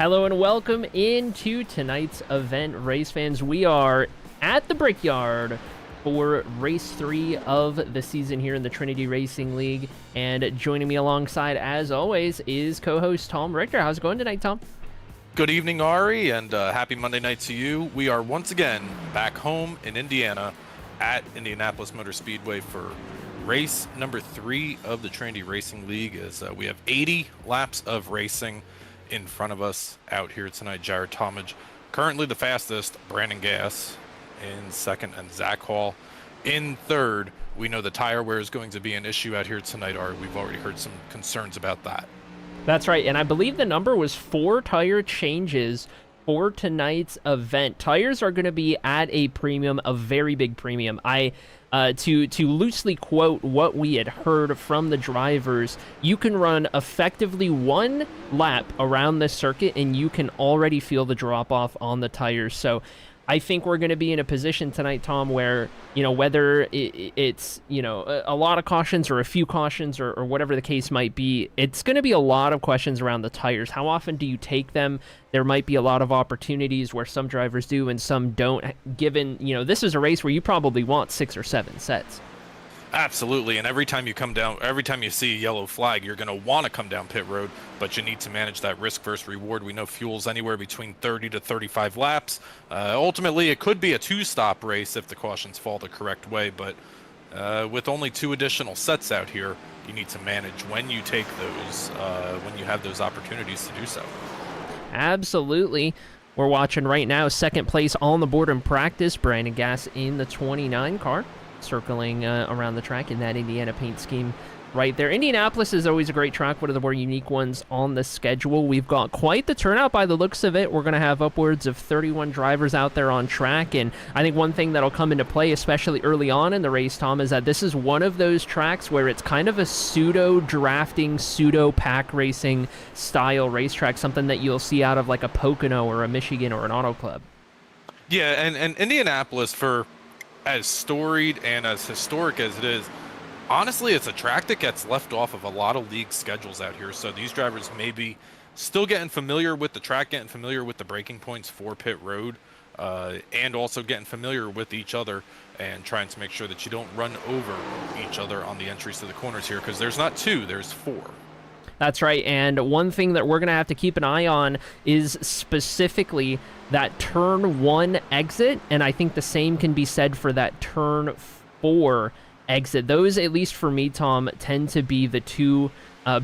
Hello and welcome into tonight's event, race fans. We are at the Brickyard for race 3 of the season here in the Trinity Racing League. And joining me alongside, as always, is co-host Tom Richter. How's it going tonight, Tom? Good evening, Arie, and happy Monday night to you. We are once again back home in Indiana at Indianapolis Motor Speedway for race number 3 of the Trinity Racing League. As we have 80 laps of racing in front of us out here tonight. Jared Talmadge, currently the fastest. Brandon Gass in second, and Zach Hall in third. We know the tire wear is going to be an issue out here tonight. We've already heard some concerns about that. That's right, and I believe the number was 4 tire changes for tonight's event. Tires are going to be at a premium, a very big premium. To loosely quote what we had heard from the drivers, you can run effectively 1 lap around the circuit and you can already feel the drop-off on the tires. So I think we're going to be in a position tonight, Tom, where, whether it's, a lot of cautions or a few cautions or whatever the case might be, it's going to be a lot of questions around the tires. How often do you take them? There might be a lot of opportunities where some drivers do and some don't, given, this is a race where you probably want 6 or 7 sets. Absolutely, and every time you come down, every time you see a yellow flag, you're going to want to come down pit road, but you need to manage that risk versus reward. We know fuel's anywhere between 30 to 35 laps. Ultimately, it could be a 2-stop race if the cautions fall the correct way, but with only 2 additional sets out here, you need to manage when you take those, when you have those opportunities to do so. Absolutely. We're watching right now, second place on the board in practice, Brandon Gass in the 29 car. Circling around the track in that Indiana paint scheme right there. Indianapolis is always a great track, one of the more unique ones on the schedule. We've got quite the turnout by the looks of it. We're going to have upwards of 31 drivers out there on track, and I think one thing that'll come into play, especially early on in the race, Tom, is that this is one of those tracks where it's kind of a pseudo-drafting, pseudo-pack racing style racetrack, something that you'll see out of like a Pocono or a Michigan or an Auto Club. Yeah, and Indianapolis, for as storied and as historic as it is, honestly, it's a track that gets left off of a lot of league schedules out here. So these drivers may be still getting familiar with the track, getting familiar with the braking points for pit road, and also getting familiar with each other and trying to make sure that you don't run over each other on the entries to the corners here, because there's not 2, there's 4. That's right, and one thing that we're going to have to keep an eye on is specifically that turn 1 exit, and I think the same can be said for that turn 4 exit. Those, at least for me, Tom, tend to be the 2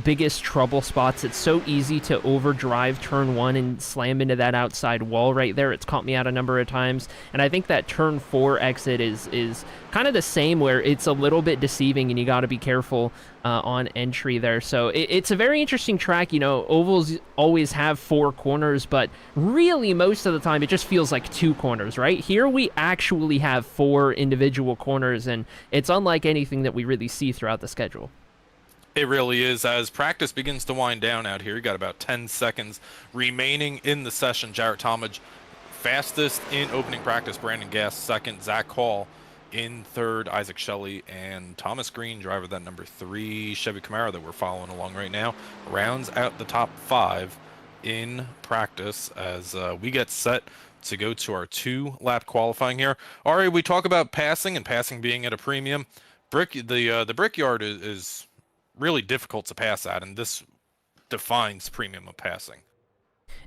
biggest trouble spots. It's so easy to overdrive turn 1 and slam into that outside wall right there. It's caught me out a number of times, and I think that turn 4 exit is kind of the same, where it's a little bit deceiving and you got to be careful on entry there. So it's a very interesting track. Ovals always have 4 corners, but really most of the time it just feels like 2 corners, right? Here we actually have 4 individual corners, and it's unlike anything that we really see throughout the schedule. It really is. As practice begins to wind down out here, you got about 10 seconds remaining in the session. Jared Talmadge, fastest in opening practice. Brandon Gass, second. Zach Hall in third. Isaac Shelley and Thomas Green, driver that number 3 Chevy Camaro that we're following along right now, rounds out the top 5 in practice as we get set to go to our 2-lap qualifying here. Arie, we talk about passing and passing being at a premium. The Brickyard is really difficult to pass at, and this defines premium of passing.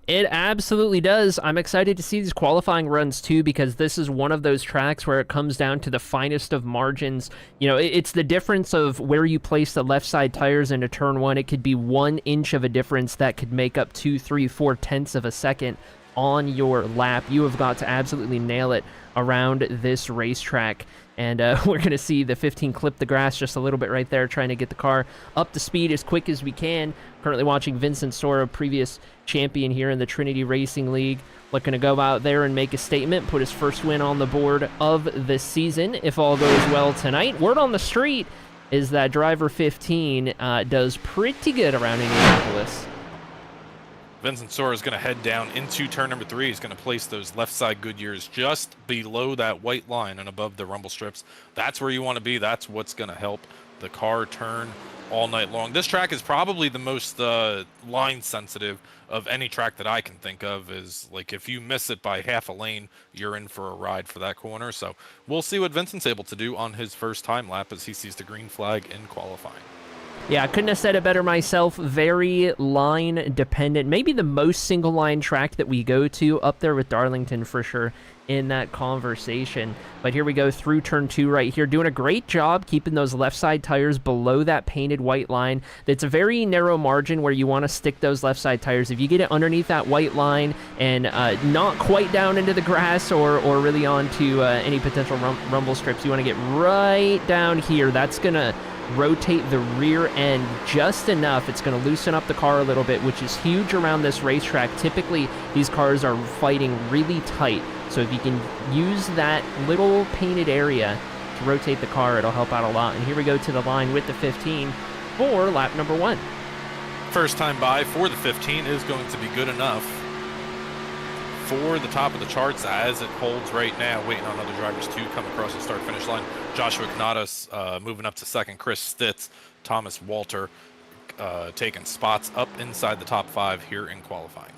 It absolutely does. I'm excited to see these qualifying runs too, because this is one of those tracks where it comes down to the finest of margins. It's the difference of where you place the left side tires into turn 1. It could be 1 inch of a difference that could make up 2, 3, 4 tenths of a second on your lap. You have got to absolutely nail it around this racetrack. And we're going to see the 15 clip the grass just a little bit right there, trying to get the car up to speed as quick as we can. Currently watching Vincent Sora, previous champion here in the Trinity Racing League, looking to go out there and make a statement, put his first win on the board of the season, if all goes well tonight. Word on the street is that driver 15 does pretty good around Indianapolis. Vincent Sora is going to head down into turn number 3. He's going to place those left side Goodyears just below that white line and above the rumble strips. That's where you want to be. That's what's going to help the car turn all night long. This track is probably the most line sensitive of any track that I can think of. Is like if you miss it by half a lane, you're in for a ride for that corner. So we'll see what Vincent's able to do on his first time lap as he sees the green flag in qualifying. Yeah, I couldn't have said it better myself. Very line dependent. Maybe the most single line track that we go to, up there with Darlington for sure in that conversation. But here we go through turn 2 right here. Doing a great job keeping those left side tires below that painted white line. It's a very narrow margin where you want to stick those left side tires. If you get it underneath that white line and not quite down into the grass or really onto any potential rumble strips, you want to get right down here. That's going to rotate the rear end just enough. It's going to loosen up the car a little bit, which is huge around this racetrack. Typically, these cars are fighting really tight. So if you can use that little painted area to rotate the car, it'll help out a lot. And here we go to the line with the 15 for lap number 1. First time by for the 15 is going to be good enough for the top of the charts as it holds right now, waiting on other drivers to come across the start-finish line. Joshua Knatus moving up to second. Chris Stitz, Thomas Walter taking spots up inside the top 5 here in qualifying.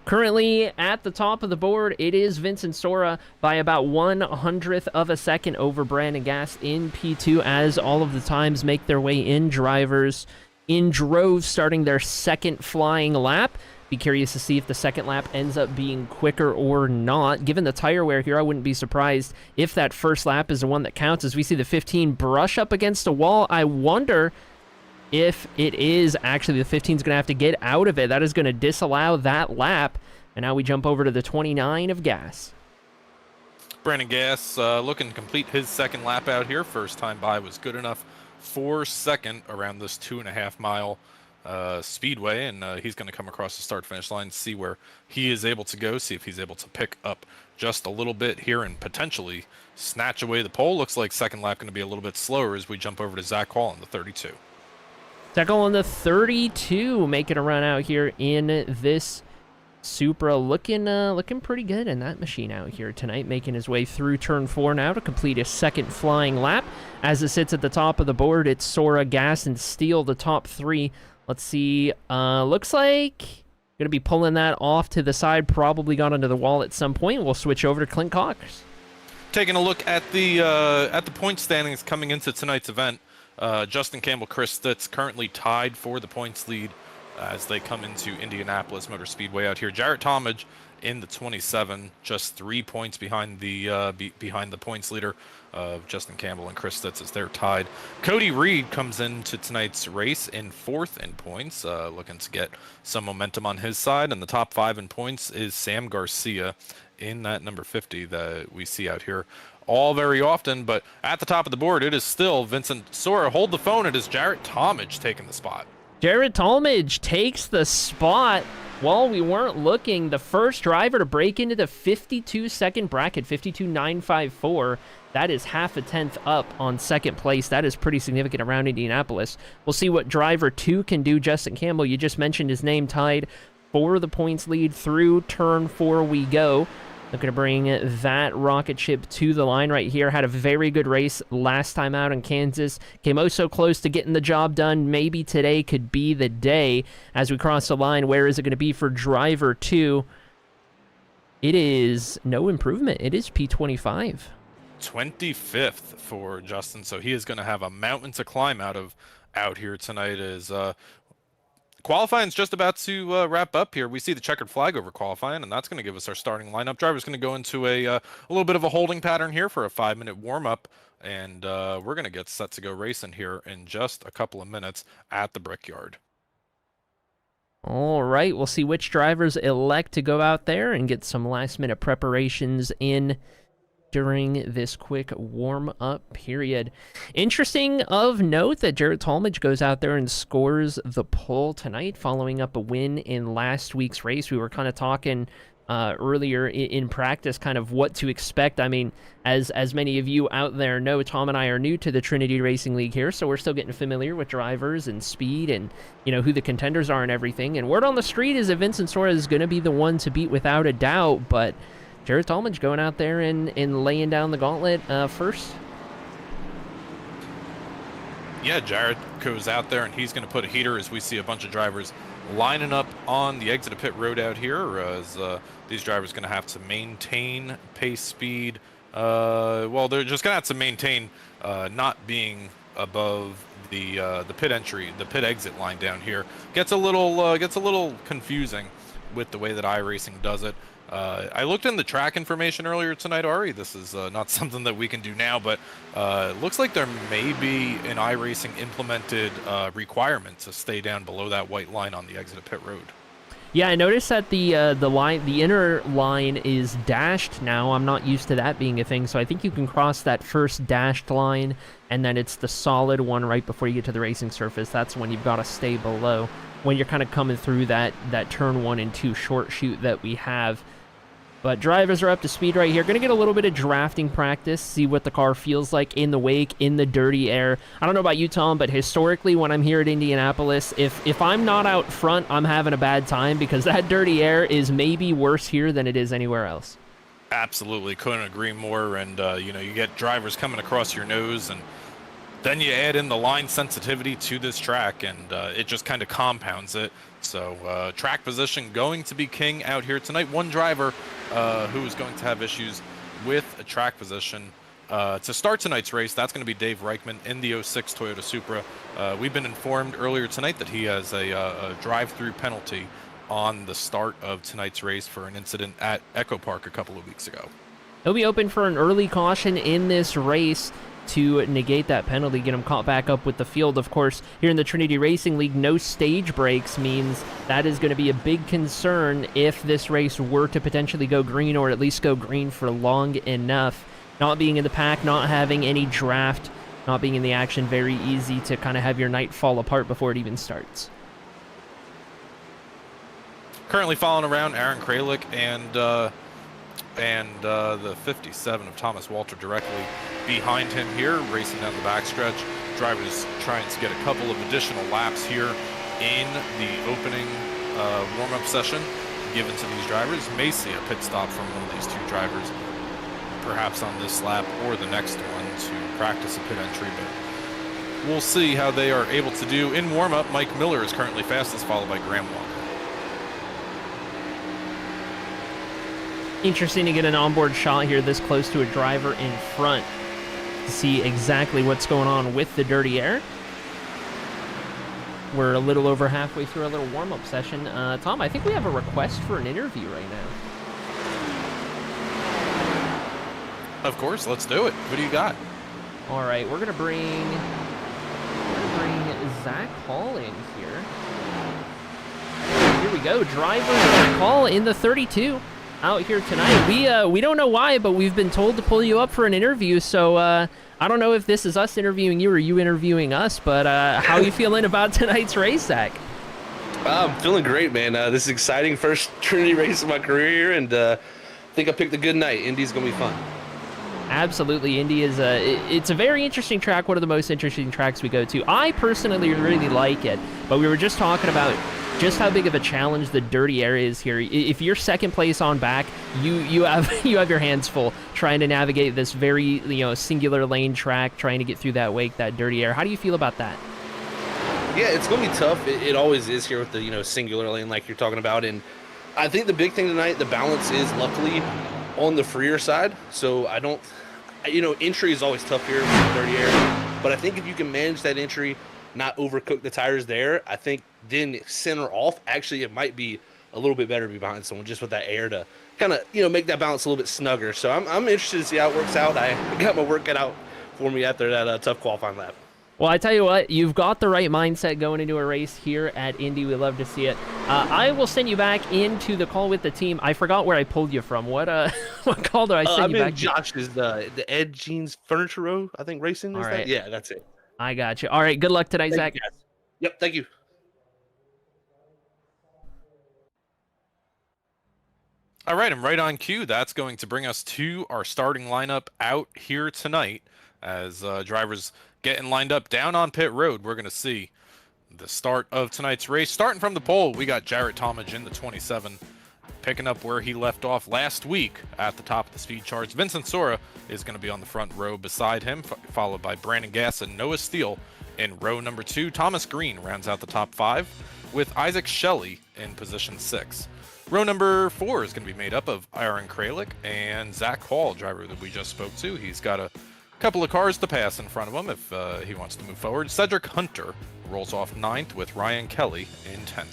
Currently at the top of the board, it is Vincent Sora by about 1/100th of a second over Brandon Gass in P2 as all of the times make their way in. Drivers in droves starting their second flying lap. Be curious to see if the second lap ends up being quicker or not. Given the tire wear here, I wouldn't be surprised if that first lap is the one that counts. As we see the 15 brush up against a wall, I wonder if it is actually the 15 is going to have to get out of it. That is going to disallow that lap. And now we jump over to the 29 of Gass. Brandon Gass looking to complete his second lap out here. First time by was good enough for second around this 2.5 mile Speedway, and he's going to come across the start-finish line, see where he is able to go, see if he's able to pick up just a little bit here and potentially snatch away the pole. Looks like second lap going to be a little bit slower as we jump over to Zach Hall in the 32. Zach Hall in the 32 making a run out here in this Supra, looking pretty good in that machine out here tonight, making his way through turn 4 now to complete his second flying lap. As it sits at the top of the board, it's Sora, Gass, and Steele, the top 3. Let's see, looks like going to be pulling that off to the side, probably got under the wall at some point. We'll switch over to Clint Cox. Taking a look at the point standings coming into tonight's event, Justin Campbell, Chris Stitz currently tied for the points lead as they come into Indianapolis Motor Speedway out here. Jarrett Talmadge in the 27, just 3 points behind the points leader of Justin Campbell and Chris Stitz as they're tied. Cody Reed comes into tonight's race in 4th in points, looking to get some momentum on his side. And the top 5 in points is Sam Garcia in that number 50 that we see out here all very often. But at the top of the board, it is still Vincent Sora. Hold the phone. It is Jarrett Talmadge taking the spot. Jarrett Talmadge takes the spot. While we weren't looking, the first driver to break into the 52-second bracket, 52.954. That is half a tenth up on second place. That is pretty significant around Indianapolis. We'll see what driver 2 can do. Justin Campbell, you just mentioned his name, tied for the points lead through turn 4 we go. Looking to bring that rocket ship to the line right here. Had a very good race last time out in Kansas. Came oh so close to getting the job done. Maybe today could be the day as we cross the line. Where is it going to be for driver 2? It is no improvement. It is P25. 25th for Justin, so he is going to have a mountain to climb out here tonight as qualifying's just about to wrap up here. We see the checkered flag over qualifying, and that's going to give us our starting lineup. Driver's going to go into a little bit of a holding pattern here for a 5-minute warm-up, and we're going to get set to go racing here in just a couple of minutes at the Brickyard. All right, we'll see which drivers elect to go out there and get some last-minute preparations in during this quick warm-up period. Interesting of note that Jarrett Talmadge goes out there and scores the pole tonight following up a win in last week's race. We were kind of talking earlier in practice kind of what to expect. I mean, as many of you out there know, Tom and I are new to the Trinity Racing League here, so we're still getting familiar with drivers and speed and, you know, who the contenders are and everything. And word on the street is that Vincent Sora is going to be the one to beat without a doubt, but Jarrett Talmadge going out there and laying down the gauntlet first. Yeah, Jarrett goes out there and he's going to put a heater as we see a bunch of drivers lining up on the exit of pit road out here, as these drivers going to have to maintain pace speed. Well, they're just going to have to maintain not being above the pit entry, the pit exit line down here. Gets a little confusing with the way that iRacing does it. I looked in the track information earlier tonight, Arie. This is not something that we can do now, but looks like there may be an iRacing implemented requirement to stay down below that white line on the exit of pit road. Yeah, I noticed that the inner line is dashed now. I'm not used to that being a thing, so I think you can cross that first dashed line, and then it's the solid one right before you get to the racing surface. That's when you've got to stay below, when you're kind of coming through that turn 1 and 2 short chute that we have. But drivers are up to speed right here. Going to get a little bit of drafting practice, see what the car feels like in the wake, in the dirty air. I don't know about you, Tom, but historically when I'm here at Indianapolis, if I'm not out front, I'm having a bad time, because that dirty air is maybe worse here than it is anywhere else. Absolutely, couldn't agree more. And you know, you get drivers coming across your nose, and then you add in the line sensitivity to this track, and it just kind of compounds it. So track position going to be king out here tonight. One driver who is going to have issues with a track position to start tonight's race, that's going to be Dave Reichman in the 06 Toyota Supra. We've been informed earlier tonight that he has a drive-through penalty on the start of tonight's race for an incident at Echo Park a couple of weeks ago. He'll be open for an early caution in this race to negate that penalty, get him caught back up with the field. Of course, here in the Trinity Racing League, no stage breaks means that is going to be a big concern if this race were to potentially go green, or at least go green for long enough. Not being in the pack, not having any draft, not being in the action, very easy to kind of have your night fall apart before it even starts. Currently following around Aaron Kralik and the 57 of Thomas Walter directly behind him here, racing down the backstretch. Drivers trying to get a couple of additional laps here in the opening warm-up session given to these drivers. May see a pit stop from one of these two drivers, perhaps on this lap or the next one, to practice a pit entry, but we'll see how they are able to do in warm-up. Mike Miller is currently fastest, followed by Graham Walker. Interesting to get an onboard shot here this close to a driver in front to see exactly what's going on with the dirty air. We're a little over halfway through our little warm-up session. Tom, I think we have a request for an interview right now. Of course, let's do it. What do you got? All right, we're gonna bring Zach Hall in here. Here we go, driver Zach Hall in the 32. Out here tonight. We don't know why, but we've been told to pull you up for an interview, so I don't know if this is us interviewing you or you interviewing us, but how are you feeling about tonight's race, Zach? I'm feeling great, man. This is exciting. First Trinity race of my career, and I think I picked a good night. Indy's going to be fun. Absolutely. Indy is it's a very interesting track, one of the most interesting tracks we go to. I personally really like it, but we were just talking about just how big of a challenge the dirty air is here. If you're second place on back, you have your hands full trying to navigate this very singular lane track, trying to get through that wake, that dirty air. How do you feel about that? Yeah, it's going to be tough. It always is here with the singular lane like you're talking about, and I think the big thing tonight, the balance is luckily on the freer side. So I don't, entry is always tough here with the dirty air, but I think if you can manage that entry, not overcook the tires there, I think then center off, actually it might be a little bit better to be behind someone just with that air to kind of make that balance a little bit snugger. So I'm interested to see how it works out. I got my work cut out for me after that tough qualifying lap. Well, I tell you what, you've got the right mindset going into a race here at Indy. We love to see it. I will send you back into the call with the team. I forgot where I pulled you from. What what call did I send you back to? Josh's the Ed Jeans Furniture Row, I think, racing. Is that? Yeah, that's it. I got you. All right, good luck tonight, Zach. Yep, thank you. All right, I'm right on cue. That's going to bring us to our starting lineup out here tonight. As drivers getting lined up down on pit road, we're going to see the start of tonight's race. Starting from the pole, we got Jarrett Talmadge in the 27, picking up where he left off last week at the top of the speed charts. Vincent Sora is going to be on the front row beside him, followed by Brandon Gass and Noah Steele In row number 2, Thomas Green rounds out the top 5, with Isaac Shelley in position 6. Row number 4 is going to be made up of Aaron Kralik and Zach Hall, driver that we just spoke to. He's got a couple of cars to pass in front of him if he wants to move forward. Cedric Hunter rolls off 9th with Ryan Kelly in 10th.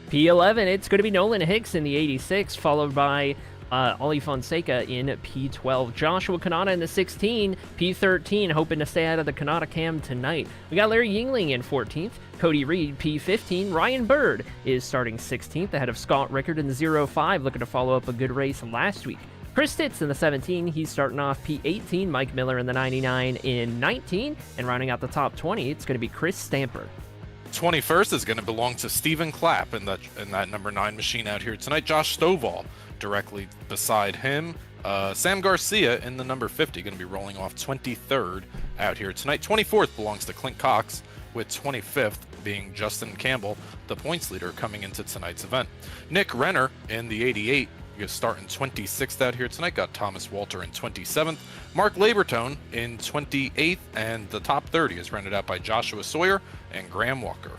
P11, it's going to be Nolan Hicks in the 86, followed by Ollie Fonseca in P12. Joshua Kanata in the 16, P13, hoping to stay out of the Kanata cam tonight. We got Larry Yingling in 14th, Cody Reed, P15. Ryan Bird is starting 16th, ahead of Scott Rickard in the 05, looking to follow up a good race last week. Chris Stitz in the 17, he's starting off P18. Mike Miller in the 99 in 19, and rounding out the top 20, it's going to be Chris Stamper. 21st is going to belong to Stephen Clapp in that number 9 machine out here tonight. Josh Stovall directly beside him. Sam Garcia in the number 50, going to be rolling off 23rd out here tonight. 24th belongs to Clint Cox, with 25th being Justin Campbell, the points leader coming into tonight's event. Nick Renner in the 88, is starting 26th out here tonight. Got Thomas Walter in 27th. Mark Labertone in 28th, and the top 30 is rounded out by Joshua Sawyer and Graham Walker.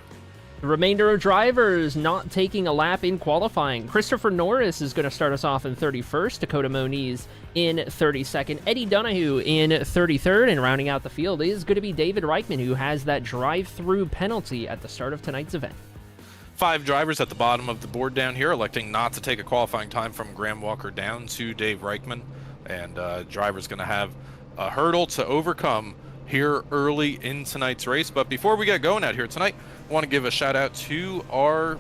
The remainder of drivers not taking a lap in qualifying. Christopher Norris is going to start us off in 31st. Dakota Moniz in 32nd. Eddie Donahue in 33rd. And rounding out the field is going to be David Reichman, who has that drive-through penalty at the start of tonight's event. 5 drivers at the bottom of the board down here, electing not to take a qualifying time from Graham Walker down to Dave Reichman. And driver's going to have a hurdle to overcome here early in tonight's race. But before we get going out here tonight, I want to give a shout out to our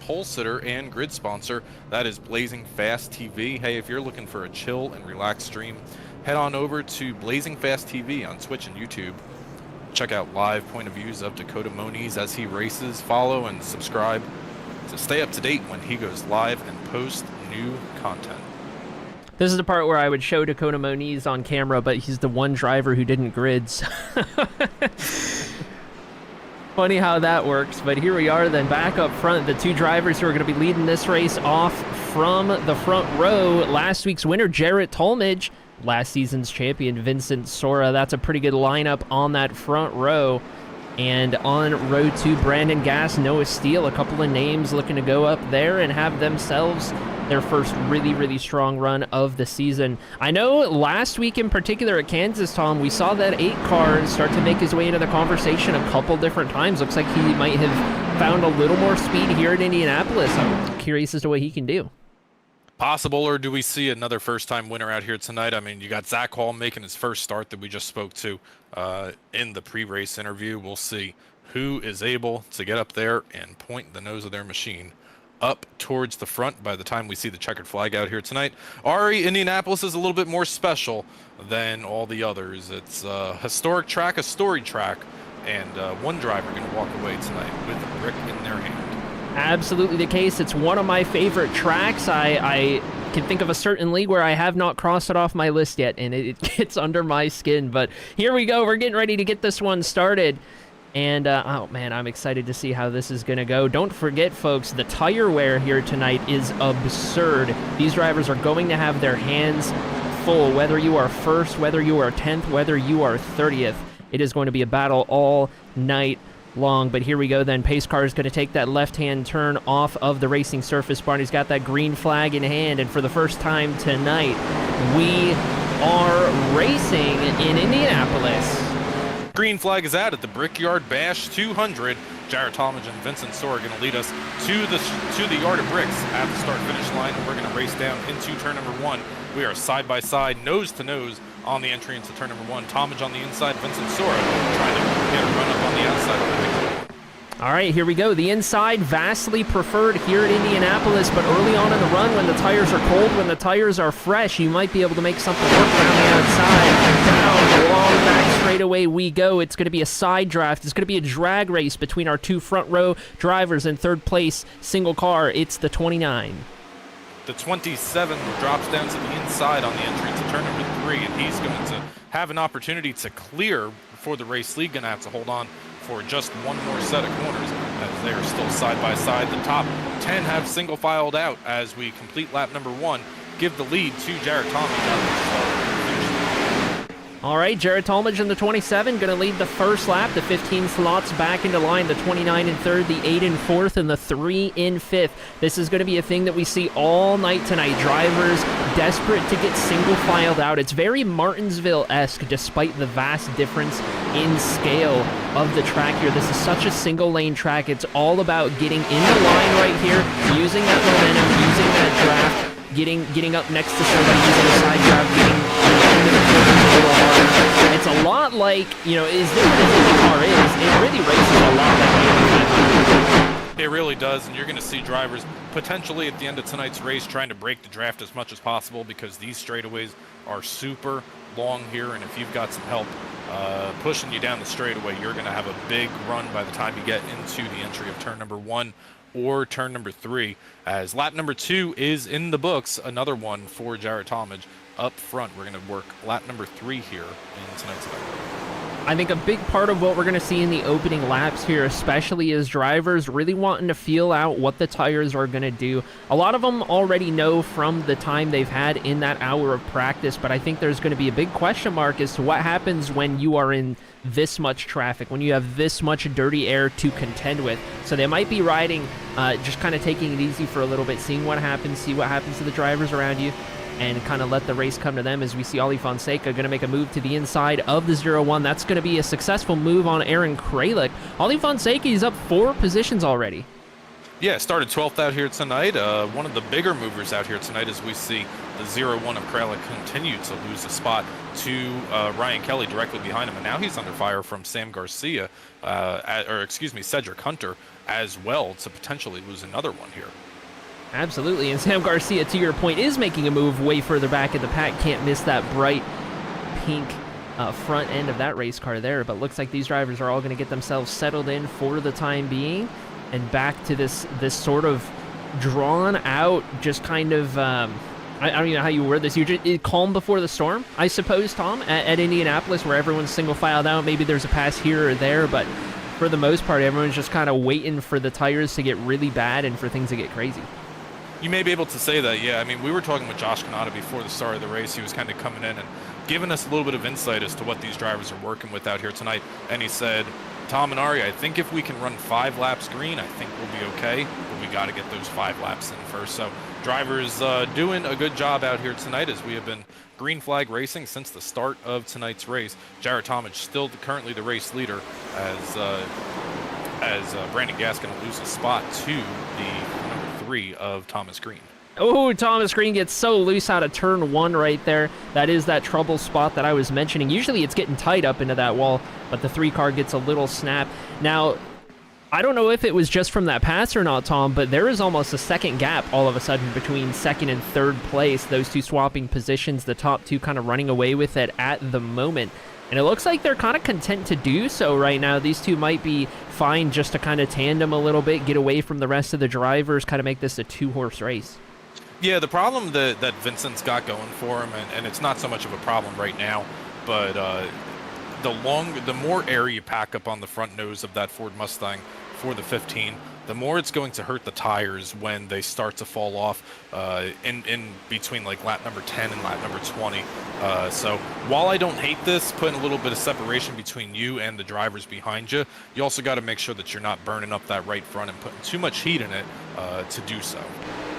pole sitter and grid sponsor. That is Blazing Fast TV. Hey, if you're looking for a chill and relaxed stream, head on over to Blazing Fast TV on Twitch and YouTube. Check out live point of views of Dakota Moniz as he races. Follow and subscribe to stay up to date when he goes live and post new content. This is the part where I would show Dakota Moniz on camera, but he's the one driver who didn't grids. Funny how that works, but here we are then back up front. The 2 drivers who are going to be leading this race off from the front row. Last week's winner, Jarrett Talmadge. Last season's champion, Vincent Sora. That's a pretty good lineup on that front row. And on row 2, Brandon Gass, Noah Steele, a couple of names looking to go up there and have themselves their first really, really strong run of the season. I know last week in particular at Kansas, Tom, we saw that 8 car start to make his way into the conversation a couple different times. Looks like he might have found a little more speed here in Indianapolis. I'm curious as to what he can do. Possible, or do we see another first-time winner out here tonight? I mean, you got Zach Hall making his first start that we just spoke to in the pre-race interview. We'll see who is able to get up there and point the nose of their machine up towards the front by the time we see the checkered flag out here tonight. Arie, Indianapolis is a little bit more special than all the others. It's a historic track, a storied track, and one driver going to walk away tonight with a brick in their hand. Absolutely the case. It's one of my favorite tracks. I can think of a certain league where I have not crossed it off my list yet, and it gets under my skin. But here we go. We're getting ready to get this one started. And, oh, man, I'm excited to see how this is going to go. Don't forget, folks, the tire wear here tonight is absurd. These drivers are going to have their hands full, whether you are first, whether you are 10th, whether you are 30th. It is going to be a battle all night long. But here we go then. Pace car is going to take that left-hand turn off of the racing surface. Barney's got that green flag in hand, and for the first time tonight, we are racing in Indianapolis. Green flag is out at the Brickyard Bash 200. Jared Talmadge and Vincent Sora are going to lead us to the Yard of Bricks at the start-finish line, and we're going to race down into turn number 1. We are side-by-side, nose-to-nose on the entry into turn number 1. Talmadge on the inside, Vincent Sora trying to get a run up on the outside of the victory. All right, here we go. The inside, vastly preferred here at Indianapolis, but early on in the run, when the tires are cold, when the tires are fresh, you might be able to make something work around the outside. Down the long back straightaway we go. It's going to be a side draft. It's going to be a drag race between our 2 front row drivers in third place, single car. It's the 29. The 27 drops down to the inside on the entry to turn number 3, and he's going to have an opportunity to clear before the race lead. Going to have to hold on for just one more set of corners as they are still side by side. The top 10 have single filed out as we complete lap number 1. Give the lead to Jared Talmadge. All right, Jared Talmadge in the 27, going to lead the first lap. The 15 slots back into line. The 29 in third, the 8 in fourth, and the 3 in fifth. This is going to be a thing that we see all night tonight. Drivers desperate to get single-filed out. It's very Martinsville-esque, despite the vast difference in scale of the track here. This is such a single-lane track. It's all about getting in the line right here, using that momentum, using that draft, getting up next to somebody, using a side draft, getting into the corners a little harder. It's a lot like, as different as IndyCar is, it really races a lot like the Indy 500. It really does, and you're going to see drivers potentially at the end of tonight's race trying to break the draft as much as possible because these straightaways are super long here, and if you've got some help pushing you down the straightaway, you're going to have a big run by the time you get into the entry of turn number 1 or turn number 3, as lap number 2 is in the books. Another one for Jared Talmadge up front. We're going to work lap number 3 here in tonight's event. I think a big part of what we're going to see in the opening laps here, especially, is drivers really wanting to feel out what the tires are going to do. A lot of them already know from the time they've had in that hour of practice, but I think there's going to be a big question mark as to what happens when you are in this much traffic, when you have this much dirty air to contend with. So they might be riding, just kind of taking it easy for a little bit, seeing what happens, see what happens to the drivers around you, and kind of let the race come to them, as we see Arie Fonseca going to make a move to the inside of the 0-1. That's going to be a successful move on Aaron Kralik. Arie Fonseca is up 4 positions already. Yeah, started 12th out here tonight. One of the bigger movers out here tonight, as we see the 0-1 of Kralik continue to lose a spot to Ryan Kelly directly behind him. And now he's under fire from Sam Garcia, Cedric Hunter as well, to potentially lose another one here. Absolutely, and Sam Garcia, to your point, is making a move way further back in the pack. Can't miss that bright pink front end of that race car there, but looks like these drivers are all going to get themselves settled in for the time being and back to this sort of drawn out, just kind of, I don't even know how you word this, calm before the storm, I suppose, Tom, at Indianapolis, where everyone's single filed out. Maybe there's a pass here or there, but for the most part, everyone's just kind of waiting for the tires to get really bad and for things to get crazy. You may be able to say that, yeah. I mean, we were talking with Josh Kanata before the start of the race. He was kind of coming in and giving us a little bit of insight as to what these drivers are working with out here tonight. And he said, Tom and Arie, I think if we can run 5 laps green, I think we'll be okay. But we got to get those 5 laps in first. So drivers doing a good job out here tonight, as we have been green flag racing since the start of tonight's race. Jared Talmadge still currently the race leader, as Brandon Gaskin will lose a spot to the number 3 of Thomas Green. Oh, Thomas Green gets so loose out of turn 1 right there. That is that trouble spot that I was mentioning. Usually it's getting tight up into that wall, but the 3 car gets a little snap. Now, I don't know if it was just from that pass or not, Tom, but there is almost a second gap all of a sudden between 2nd and 3rd place. Those 2 swapping positions, the top 2 kind of running away with it at the moment. And it looks like they're kind of content to do so right now. These 2 might be fine just to kind of tandem a little bit, get away from the rest of the drivers, kind of make this a 2-horse race. Yeah, the problem that Vincent's got going for him, and it's not so much of a problem right now, but the more air you pack up on the front nose of that Ford Mustang for the 15, the more it's going to hurt the tires when they start to fall off in between like lap number 10 and lap number 20. So while I don't hate this, putting a little bit of separation between you and the drivers behind you, you also got to make sure that you're not burning up that right front and putting too much heat in it to do so.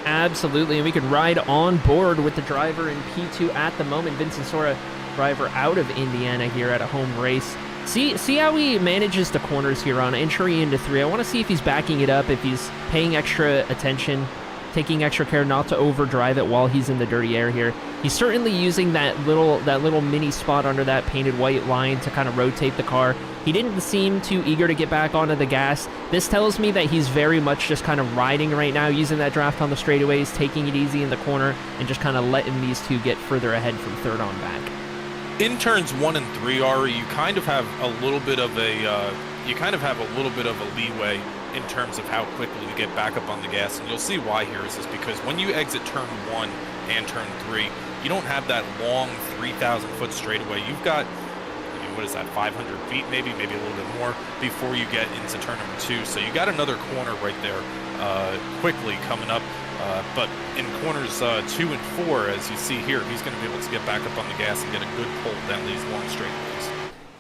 Absolutely, and we could ride on board with the driver in P2 at the moment. Vincent Sora, driver out of Indiana here at a home race. See how he manages the corners here on entry into 3. I want to see if he's backing it up, if he's paying extra attention, taking extra care not to overdrive it while he's in the dirty air here. He's certainly using that little mini spot under that painted white line to kind of rotate the car. He didn't seem too eager to get back onto the gas. This tells me that he's very much just kind of riding right now, using that draft on the straightaways, taking it easy in the corner, and just kind of letting these 2 get further ahead from 3rd on back. In turns 1 and 3, Arie, you kind of have a little bit of a leeway in terms of how quickly you get back up on the gas, and you'll see why here is because when you exit turn 1 and turn 3, you don't have that long 3,000-foot straightaway. You've got, what is that, 500 feet maybe a little bit more before you get into turn number 2. So you got another corner right there quickly coming up. But in corners 2 and 4, as you see here, he's going to be able to get back up on the gas and get a good pull down these long straightaways.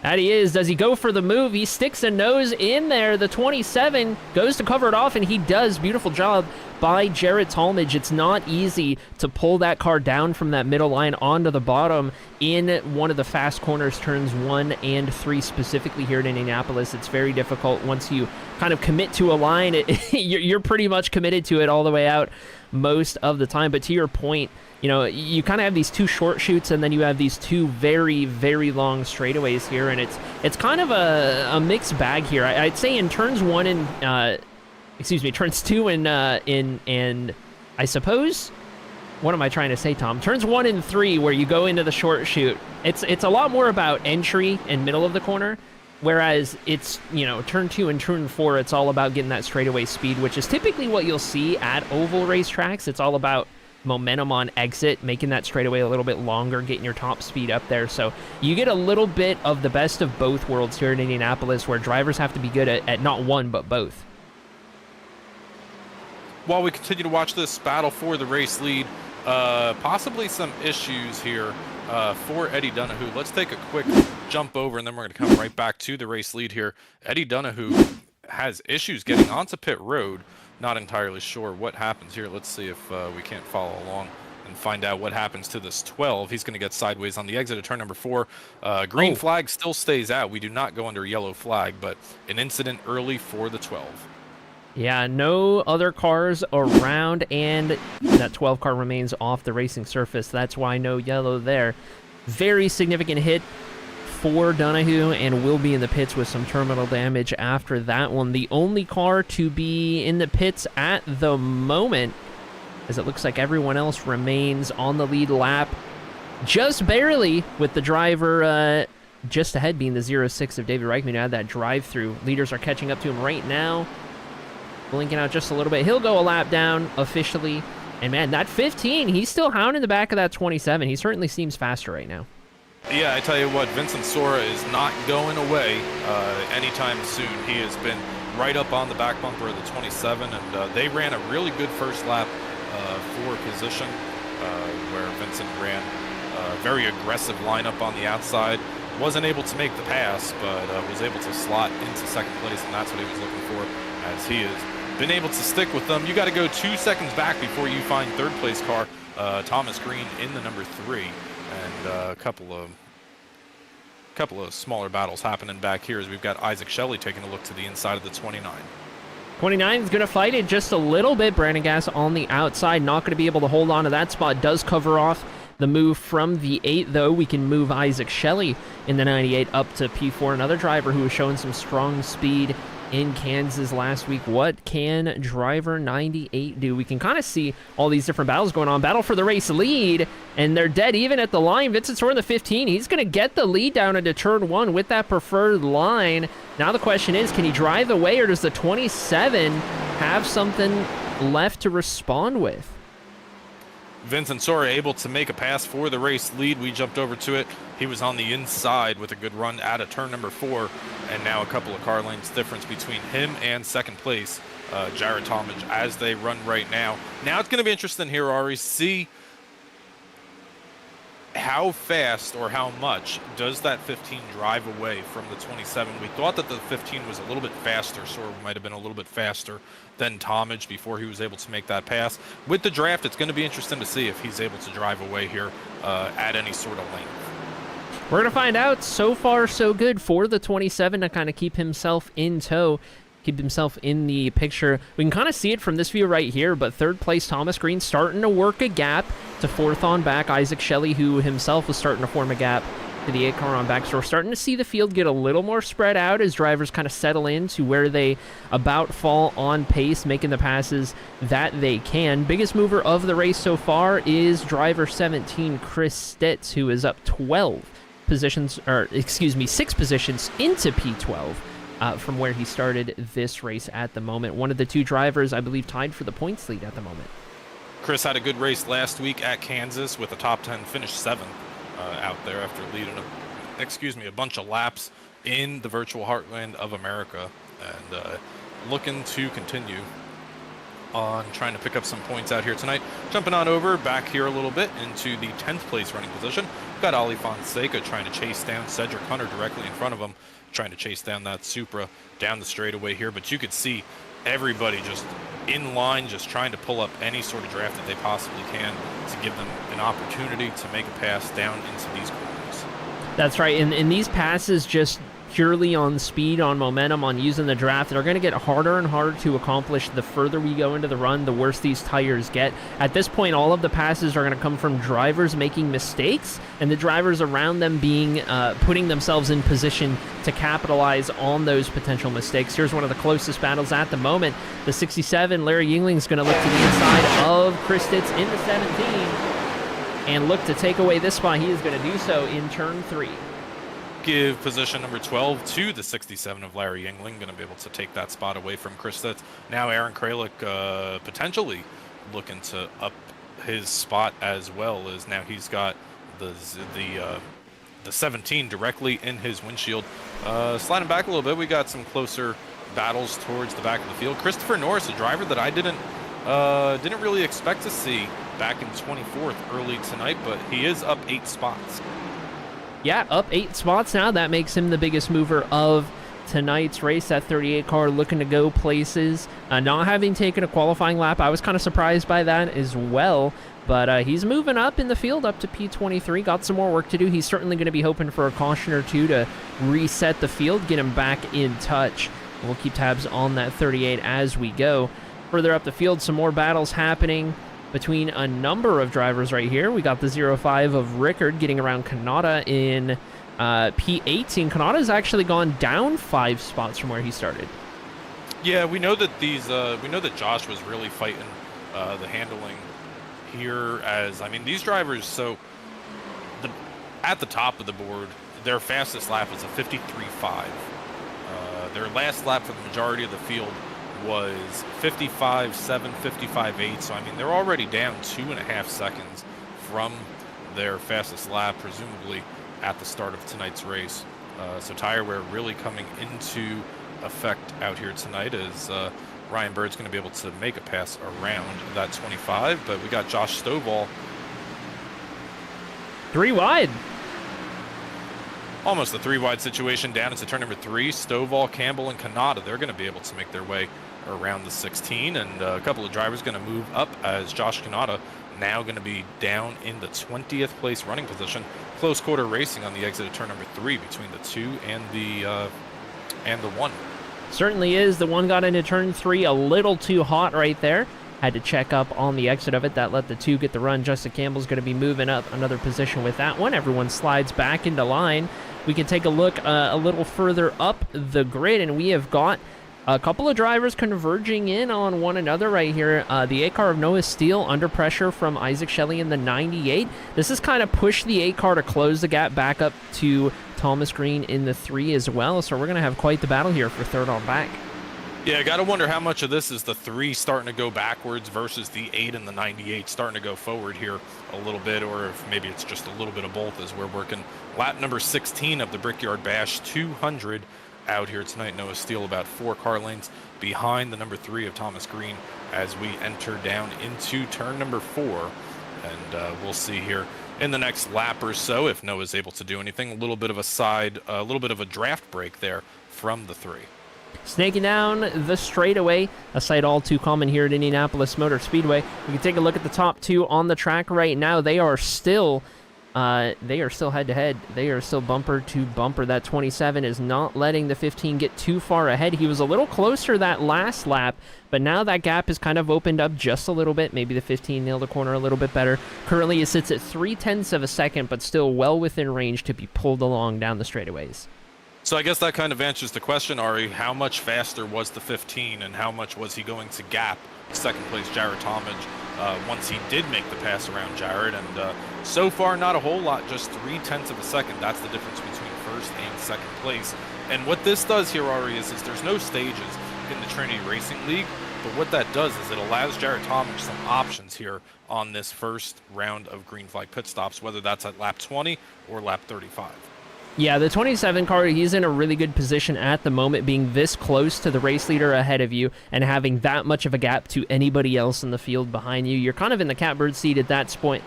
That he is. Does he go for the move? He sticks a nose in there. The 27 goes to cover it off, and he does. Beautiful job by Jarrett Talmadge. It's not easy to pull that car down from that middle line onto the bottom in one of the fast corners, turns 1 and 3 specifically here in Indianapolis. It's very difficult once you kind of commit to a line. You're pretty much committed to it all the way out most of the time. But to your point, you know, you kind of have these 2 short shoots, and then you have these 2 very, very long straightaways here, and it's kind of a mixed bag here. I'd say in turns 1 and turns 2 and I suppose, what am I trying to say, Tom? Turns 1 and 3, where you go into the short shoot, it's a lot more about entry and middle of the corner, whereas it's, you know, turn 2 and turn 4, it's all about getting that straightaway speed, which is typically what you'll see at oval racetracks. It's all about momentum on exit, making that straightaway a little bit longer, getting your top speed up there. So you get a little bit of the best of both worlds here in Indianapolis, where drivers have to be good at not one, but both. While we continue to watch this battle for the race lead, possibly some issues here for Eddie Donahue. Let's take a quick jump over, and then we're going to come right back to the race lead here. Eddie Donahue has issues getting onto pit road. Not entirely sure what happens here. Let's see if we can't follow along and find out what happens to this 12. He's going to get sideways on the exit of turn number 4. Green flag still stays out. We do not go under yellow flag, but an incident early for the 12. Yeah, no other cars around, and that 12 car remains off the racing surface. That's why no yellow there. Very significant hit for Donahue, and will be in the pits with some terminal damage after that one. The only car to be in the pits at the moment, as it looks like everyone else remains on the lead lap, just barely, with the driver just ahead being the 06 of David Reichman, who had that drive-through. Leaders are catching up to him right now, blinking out just a little bit. He'll go a lap down officially, and man, that 15, he's still hounding the back of that 27. He certainly seems faster right now. Yeah, I tell you what, Vincent Sora is not going away anytime soon. He has been right up on the back bumper of the 27, and they ran a really good first lap for position, where Vincent ran a very aggressive lineup on the outside. Wasn't able to make the pass, but was able to slot into second place, and that's what he was looking for, as he has been able to stick with them. You got to go 2 seconds back before you find third place car, Thomas Green in the number 3. And a couple of smaller battles happening back here, as we've got Isaac Shelley taking a look to the inside of the 29. 29 is going to fight it just a little bit. Brandon Gass on the outside, not going to be able to hold on to that spot. Does cover off the move from the 8, though. We can move Isaac Shelley in the 98 up to P4, another driver who has shown some strong speed in Kansas last week. What can driver 98 do? We can kind of see all these different battles going on. Battle for the race lead, and they're dead even at the line. Vincent Sora in the 15. He's going to get the lead down into turn 1 with that preferred line. Now the question is, can he drive away, or does the 27 have something left to respond with? Vincent Sora able to make a pass for the race lead. We jumped over to it. He was on the inside with a good run out of turn number 4, and now a couple of car lengths difference between him and second place, Jarrett Talmadge, as they run right now. Now it's going to be interesting here, Arie, see how fast or how much does that 15 drive away from the 27. We thought that the 15 was a little bit faster, Sora might have been a little bit faster than Talmadge before he was able to make that pass. With the draft, it's going to be interesting to see if he's able to drive away here at any sort of length. We're going to find out. So far, so good for the 27 to kind of keep himself in tow, keep himself in the picture. We can kind of see it from this view right here, but third place Thomas Green starting to work a gap to fourth on back. Isaac Shelley, who himself was starting to form a gap to the 8 car on back. So we're starting to see the field get a little more spread out as drivers kind of settle into where they about fall on pace, making the passes that they can. Biggest mover of the race so far is driver 17, Chris Stitz, who is up 12 positions, or excuse me, 6 positions into P12 from where he started this race at the moment. One of the 2 drivers, I believe, tied for the points lead at the moment. Chris had a good race last week at Kansas with a top 10 finish, 7th out there after leading a bunch of laps in the virtual heartland of America, and looking to continue on trying to pick up some points out here tonight. Jumping on over back here a little bit into the 10th place running position. Got Arie Fonseca trying to chase down Cedric Hunter directly in front of him, trying to chase down that Supra down the straightaway here. But you could see everybody just in line, just trying to pull up any sort of draft that they possibly can to give them an opportunity to make a pass down into these corners. That's right, and these passes just purely on speed, on momentum, on using the draft, they're going to get harder and harder to accomplish the further we go into the run, the worse these tires get. At this point, all of the passes are going to come from drivers making mistakes, and the drivers around them being putting themselves in position to capitalize on those potential mistakes. Here's one of the closest battles at the moment. The 67, Larry Yingling's going to look to the inside of Chris Stitz in the 17 and look to take away this spot. He is going to do so in turn 3. Give position number 12 to the 67 of Larry Yingling. Going to be able to take that spot away from Chris Stitz. Now Aaron Kralik potentially looking to up his spot as well, as now he's got the 17 directly in his windshield. Sliding back a little bit, we got some closer battles towards the back of the field. Christopher Norris, a driver that I didn't really expect to see back in 24th early tonight, but he is up 8 spots. Yeah, up 8 spots now. That makes him the biggest mover of tonight's race. That 38 car looking to go places. Not having taken a qualifying lap, I was kind of surprised by that as well. But he's moving up in the field, up to P23. Got some more work to do. He's certainly going to be hoping for a caution or two to reset the field, get him back in touch. We'll keep tabs on that 38 as we go. Further up the field, some more battles happening between a number of drivers right here. We got the 05 of Richter getting around Kanata in P18. Kanata's actually gone down 5 spots from where he started. Yeah, we know that we know that Josh was really fighting the handling here. As I mean, these drivers. So at the top of the board, their fastest lap was a 53.5. Their last lap for the majority of the field was 55.7, 55.8. So I mean, they're already down 2.5 seconds from their fastest lap, presumably at the start of tonight's race. So tire wear really coming into effect out here tonight, as Ryan Bird's going to be able to make a pass around that 25. But we got Josh Stovall 3 wide. Almost a 3 wide situation down into turn number 3. Stovall, Campbell, and Kanata, they're going to be able to make their way around the 16, and a couple of drivers going to move up, as Josh Kanata now going to be down in the 20th place running position. Close quarter racing on the exit of turn number 3 between the 2 and the 1. Certainly is. The 1 got into turn 3 a little too hot right there. Had to check up on the exit of it. That let the 2 get the run. Justin Campbell's going to be moving up another position with that one. Everyone slides back into line. We can take a look a little further up the grid, and we have got a couple of drivers converging in on one another right here. The 8 car of Noah Steele under pressure from Isaac Shelley in the 98. This has kind of pushed the 8 car to close the gap back up to Thomas Green in the 3 as well. So we're going to have quite the battle here for third on back. Yeah, I got to wonder how much of this is the 3 starting to go backwards versus the 8 and the 98 starting to go forward here a little bit, or if maybe it's just a little bit of both as we're working lap number 16 of the Brickyard Bash 200 out here tonight. Noah Steele about 4 car lengths behind the number 3 of Thomas Green as we enter down into turn number 4. And we'll see here in the next lap or so if Noah's able to do anything. A little bit of a draft break there from the 3. Snaking down the straightaway, a sight all too common here at Indianapolis Motor Speedway. We can take a look at the top 2 on the track right now. They are still head-to-head. They are still bumper to bumper. That 27 is not letting the 15 get too far ahead. He was a little closer that last lap, but now that gap has kind of opened up just a little bit. Maybe the 15 nailed the corner a little bit better. Currently, it sits at 0.3 of a second, but still well within range to be pulled along down the straightaways. So I guess that kind of answers the question, Arie. How much faster was the 15, and how much was he going to gap second place Jared Talmadge once he did make the pass around Jared? And so far, not a whole lot, just 0.3 of a second. That's the difference between first and second place. And what this does here, Arie, is there's no stages in the Trinity Racing League, but what that does is it allows Jared Talmadge some options here on this first round of green flag pit stops, whether that's at lap 20 or lap 35. Yeah, the 27 car, he's in a really good position at the moment, being this close to the race leader ahead of you and having that much of a gap to anybody else in the field behind you. You're kind of in the catbird seat at that point.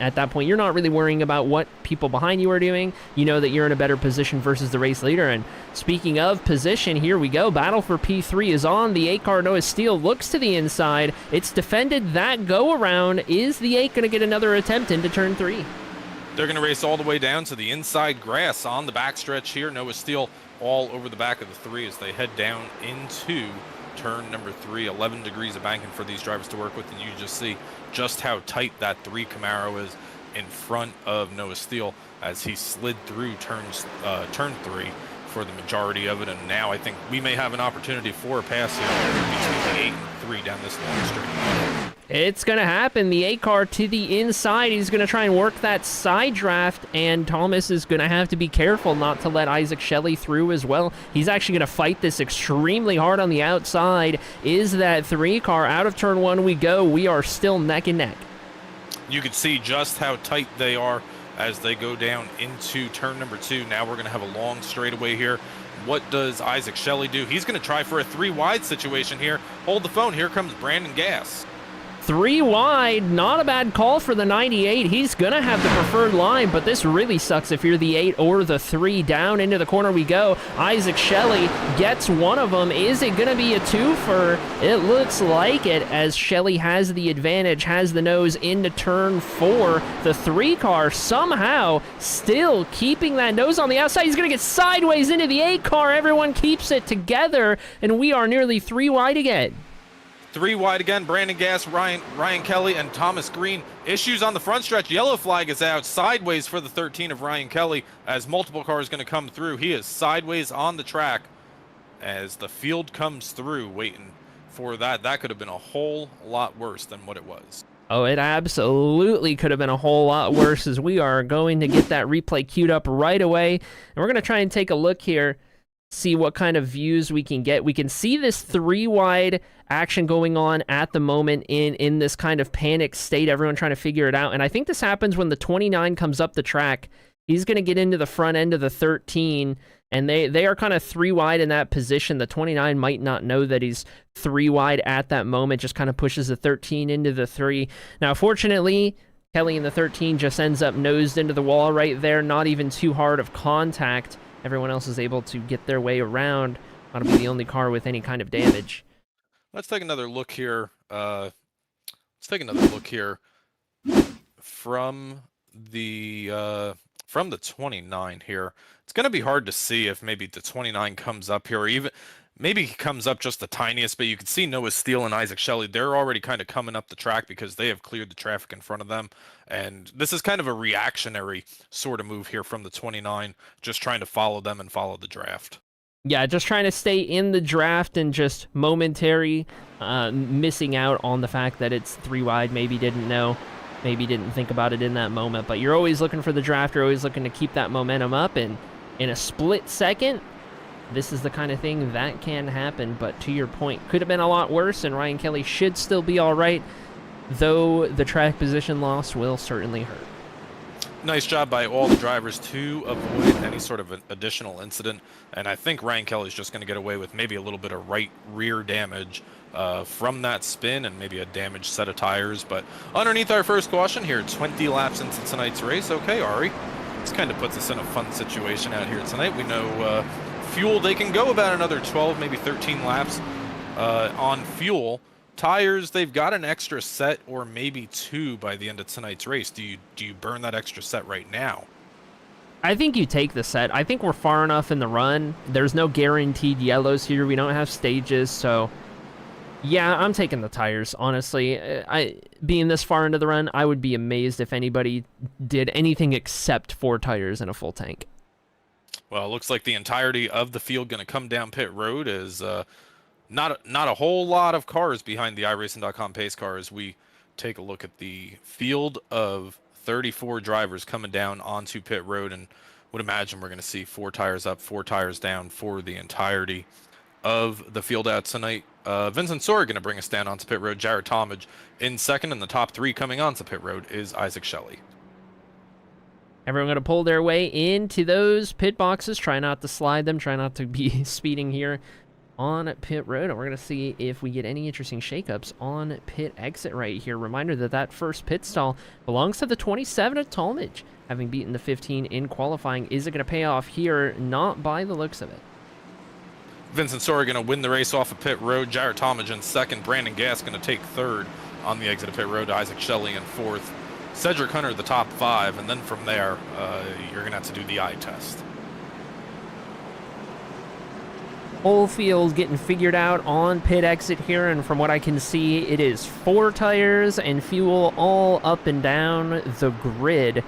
You're not really worrying about what people behind you are doing. You know that you're in a better position versus the race leader. And speaking of position, here we go. Battle for P3 is on. The 8 car, Noah Steele, looks to the inside. It's defended that go-around. Is the 8 going to get another attempt into turn 3? They're going to race all the way down to the inside grass on the backstretch here. Noah Steele all over the back of the 3 as they head down into turn number 3. 11 degrees of banking for these drivers to work with, and you just see just how tight that 3 Camaro is in front of Noah Steele as he slid through turn 3 for the majority of it. And now I think we may have an opportunity for a pass here between the 8 and 3 down this long straight. It's going to happen. The 8 car to the inside. He's going to try and work that side draft, and Thomas is going to have to be careful not to let Isaac Shelley through as well. He's actually going to fight this extremely hard on the outside. Is that 3 car out of turn 1 we go. We are still neck and neck. You can see just how tight they are as they go down into turn number 2. Now we're going to have a long straightaway here. What does Isaac Shelley do? He's going to try for a 3 wide situation here. Hold the phone. Here comes Brandon Gass. 3 wide, not a bad call for the 98. He's going to have the preferred line, but this really sucks if you're the 8 or the 3. Down into the corner we go. Isaac Shelley gets one of them. Is it going to be a twofer? It looks like it, as Shelley has the advantage, has the nose into turn 4. The 3 car somehow still keeping that nose on the outside. He's going to get sideways into the 8 car. Everyone keeps it together, and we are nearly 3 wide again. 3 wide again. Brandon Gass, Ryan Kelly, and Thomas Green. Issues on the front stretch. Yellow flag is out. Sideways for the 13 of Ryan Kelly as multiple cars going to come through. He is sideways on the track as the field comes through, waiting for that. That could have been a whole lot worse than what it was. Oh, it absolutely could have been a whole lot worse, as we are going to get that replay queued up right away. And we're going to try and take a look here, see what kind of views we can get. We can see this 3 wide action going on at the moment in this kind of panic state, everyone trying to figure it out. And I think this happens when the 29 comes up the track. He's going to get into the front end of the 13, and they are kind of 3 wide in that position. The 29 might not know that he's 3 wide at that moment, just kind of pushes the 13 into the 3. Now, fortunately, Kelly in the 13 just ends up nosed into the wall right there, not even too hard of contact. Everyone else is able to get their way around. That'll be the only car with any kind of damage. Let's take another look here. From the 29 here. It's going to be hard to see if maybe the 29 comes up here, or even maybe he comes up just the tiniest, but you can see Noah Steele and Isaac Shelley. They're already kind of coming up the track because they have cleared the traffic in front of them. And this is kind of a reactionary sort of move here from the 29, just trying to follow them and follow the draft. Yeah, just trying to stay in the draft and just momentary, missing out on the fact that it's 3 wide. Maybe didn't know, maybe didn't think about it in that moment. But you're always looking for the draft. You're always looking to keep that momentum up. And in a split second, this is the kind of thing that can happen. But to your point, could have been a lot worse, and Ryan Kelly should still be all right, though the track position loss will certainly hurt. Nice job by all the drivers to avoid any sort of an additional incident, and I think Ryan Kelly's just going to get away with maybe a little bit of right rear damage from that spin and maybe a damaged set of tires. But underneath our first caution here, 20 laps into tonight's race. Okay, Arie, this kind of puts us in a fun situation out here tonight. We know fuel, they can go about another 12, maybe 13 laps on fuel. Tires, they've got an extra set or maybe 2 by the end of tonight's race. Do you burn that extra set right now? I think you take the set. I think we're far enough in the run. There's no guaranteed yellows here. We don't have stages, so yeah, I'm taking the tires, honestly. Being this far into the run, I would be amazed if anybody did anything except 4 tires in a full tank. Well, it looks like the entirety of the field going to come down pit road as not a whole lot of cars behind the iRacing.com pace car as we take a look at the field of 34 drivers coming down onto pit road, and would imagine we're going to see 4 tires up, 4 tires down for the entirety of the field out tonight. Vincent Sora going to bring us down onto pit road. Jared Talmadge in second, and the top 3 coming onto pit road is Isaac Shelley. Everyone going to pull their way into those pit boxes. Try not to slide them. Try not to be speeding here on pit road. And we're going to see if we get any interesting shakeups on pit exit right here. Reminder that that first pit stall belongs to the 27 of Talmadge, having beaten the 15 in qualifying. Is it going to pay off here? Not by the looks of it. Vincent Sora going to win the race off of pit road. Jarrett Talmadge in second. Brandon Gass going to take third on the exit of pit road. Isaac Shelley in fourth. Cedric Hunter the top 5, and then from there, you're going to have to do the eye test. Whole field getting figured out on pit exit here, and from what I can see, it is 4 tires and fuel all up and down the grid.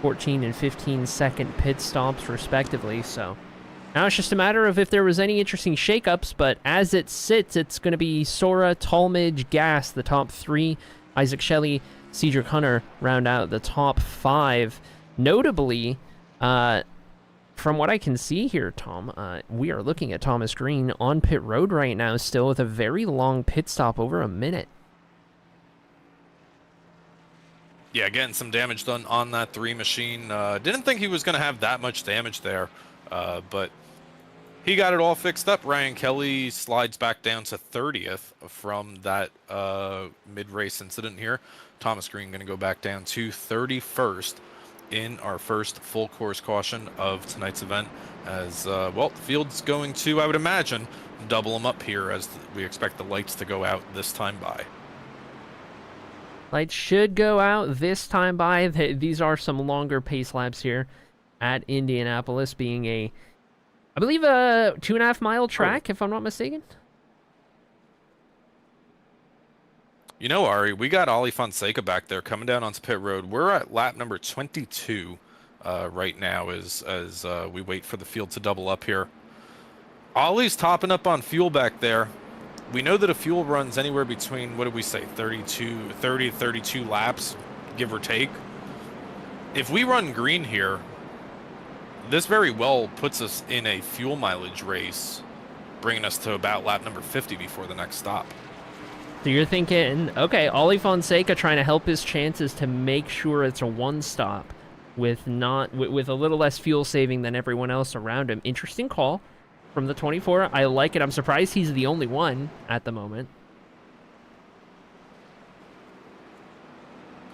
14 and 15 second pit stops respectively, so now it's just a matter of if there was any interesting shakeups, but as it sits, it's going to be Sora, Talmadge, Gass, the top 3, Isaac Shelley, Cedric Hunter round out the top 5. Notably, from what I can see here, Tom, we are looking at Thomas Green on pit road right now still with a very long pit stop, over a minute. Yeah, getting some damage done on that 3 machine. Didn't think he was going to have that much damage there, but he got it all fixed up. Ryan Kelly slides back down to 30th from that mid-race incident here. Thomas Green going to go back down to 31st in our first full course caution of tonight's event, as well, the field's going to, I would imagine, double them up here as we expect the lights to go out this time by. Lights should go out this time by. These are some longer pace laps here at Indianapolis, being a, I believe, a 2.5 mile track, if I'm not mistaken. You know, Arie, we got Ollie Fonseca back there coming down onto pit road. We're at lap number 22 right now as we wait for the field to double up here. Ollie's topping up on fuel back there. We know that a fuel runs anywhere between, what did we say, 30 to 32 laps, give or take. If we run green here, this very well puts us in a fuel mileage race, bringing us to about lap number 50 before the next stop. So you're thinking, okay, Ollie Fonseca trying to help his chances to make sure it's a one-stop with a little less fuel saving than everyone else around him. Interesting call from the 24. I like it. I'm surprised he's the only one at the moment.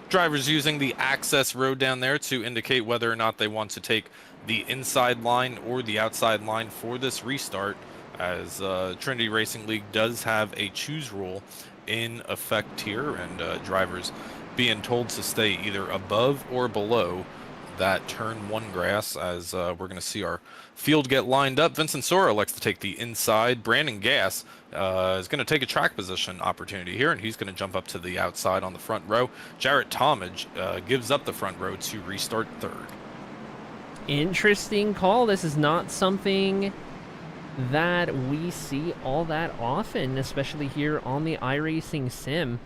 Drivers using the access road down there to indicate whether or not they want to take the inside line or the outside line for this restart, as Trinity Racing League does have a choose rule in effect here, and drivers being told to stay either above or below that turn 1 grass, as we're going to see our field get lined up. Vincent Sora elects to take the inside. Brandon Gass is going to take a track position opportunity here, and he's going to jump up to the outside on the front row. Jarrett Talmadge gives up the front row to restart 3rd. Interesting call. This is not something that we see all that often, especially here on the iRacing sim.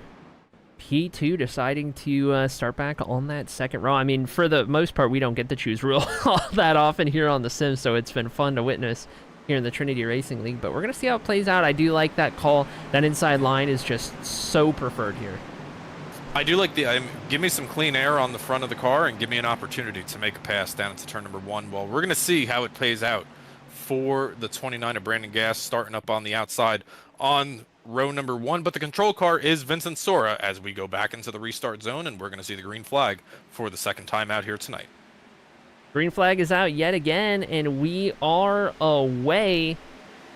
P2 deciding to start back on that second row. I mean, for the most part, we don't get to choose rule all that often here on the sim, so it's been fun to witness here in the Trinity Racing League, but we're going to see how it plays out. I do like that call. That inside line is just so preferred here. I do like the, give me some clean air on the front of the car and give me an opportunity to make a pass down into turn number 1. Well, we're going to see how it plays out for the 29 of Brandon Gass starting up on the outside on row number 1, but the control car is Vincent Sora as we go back into the restart zone, and we're going to see the green flag for the second time out here tonight. Green flag is out yet again, and we are away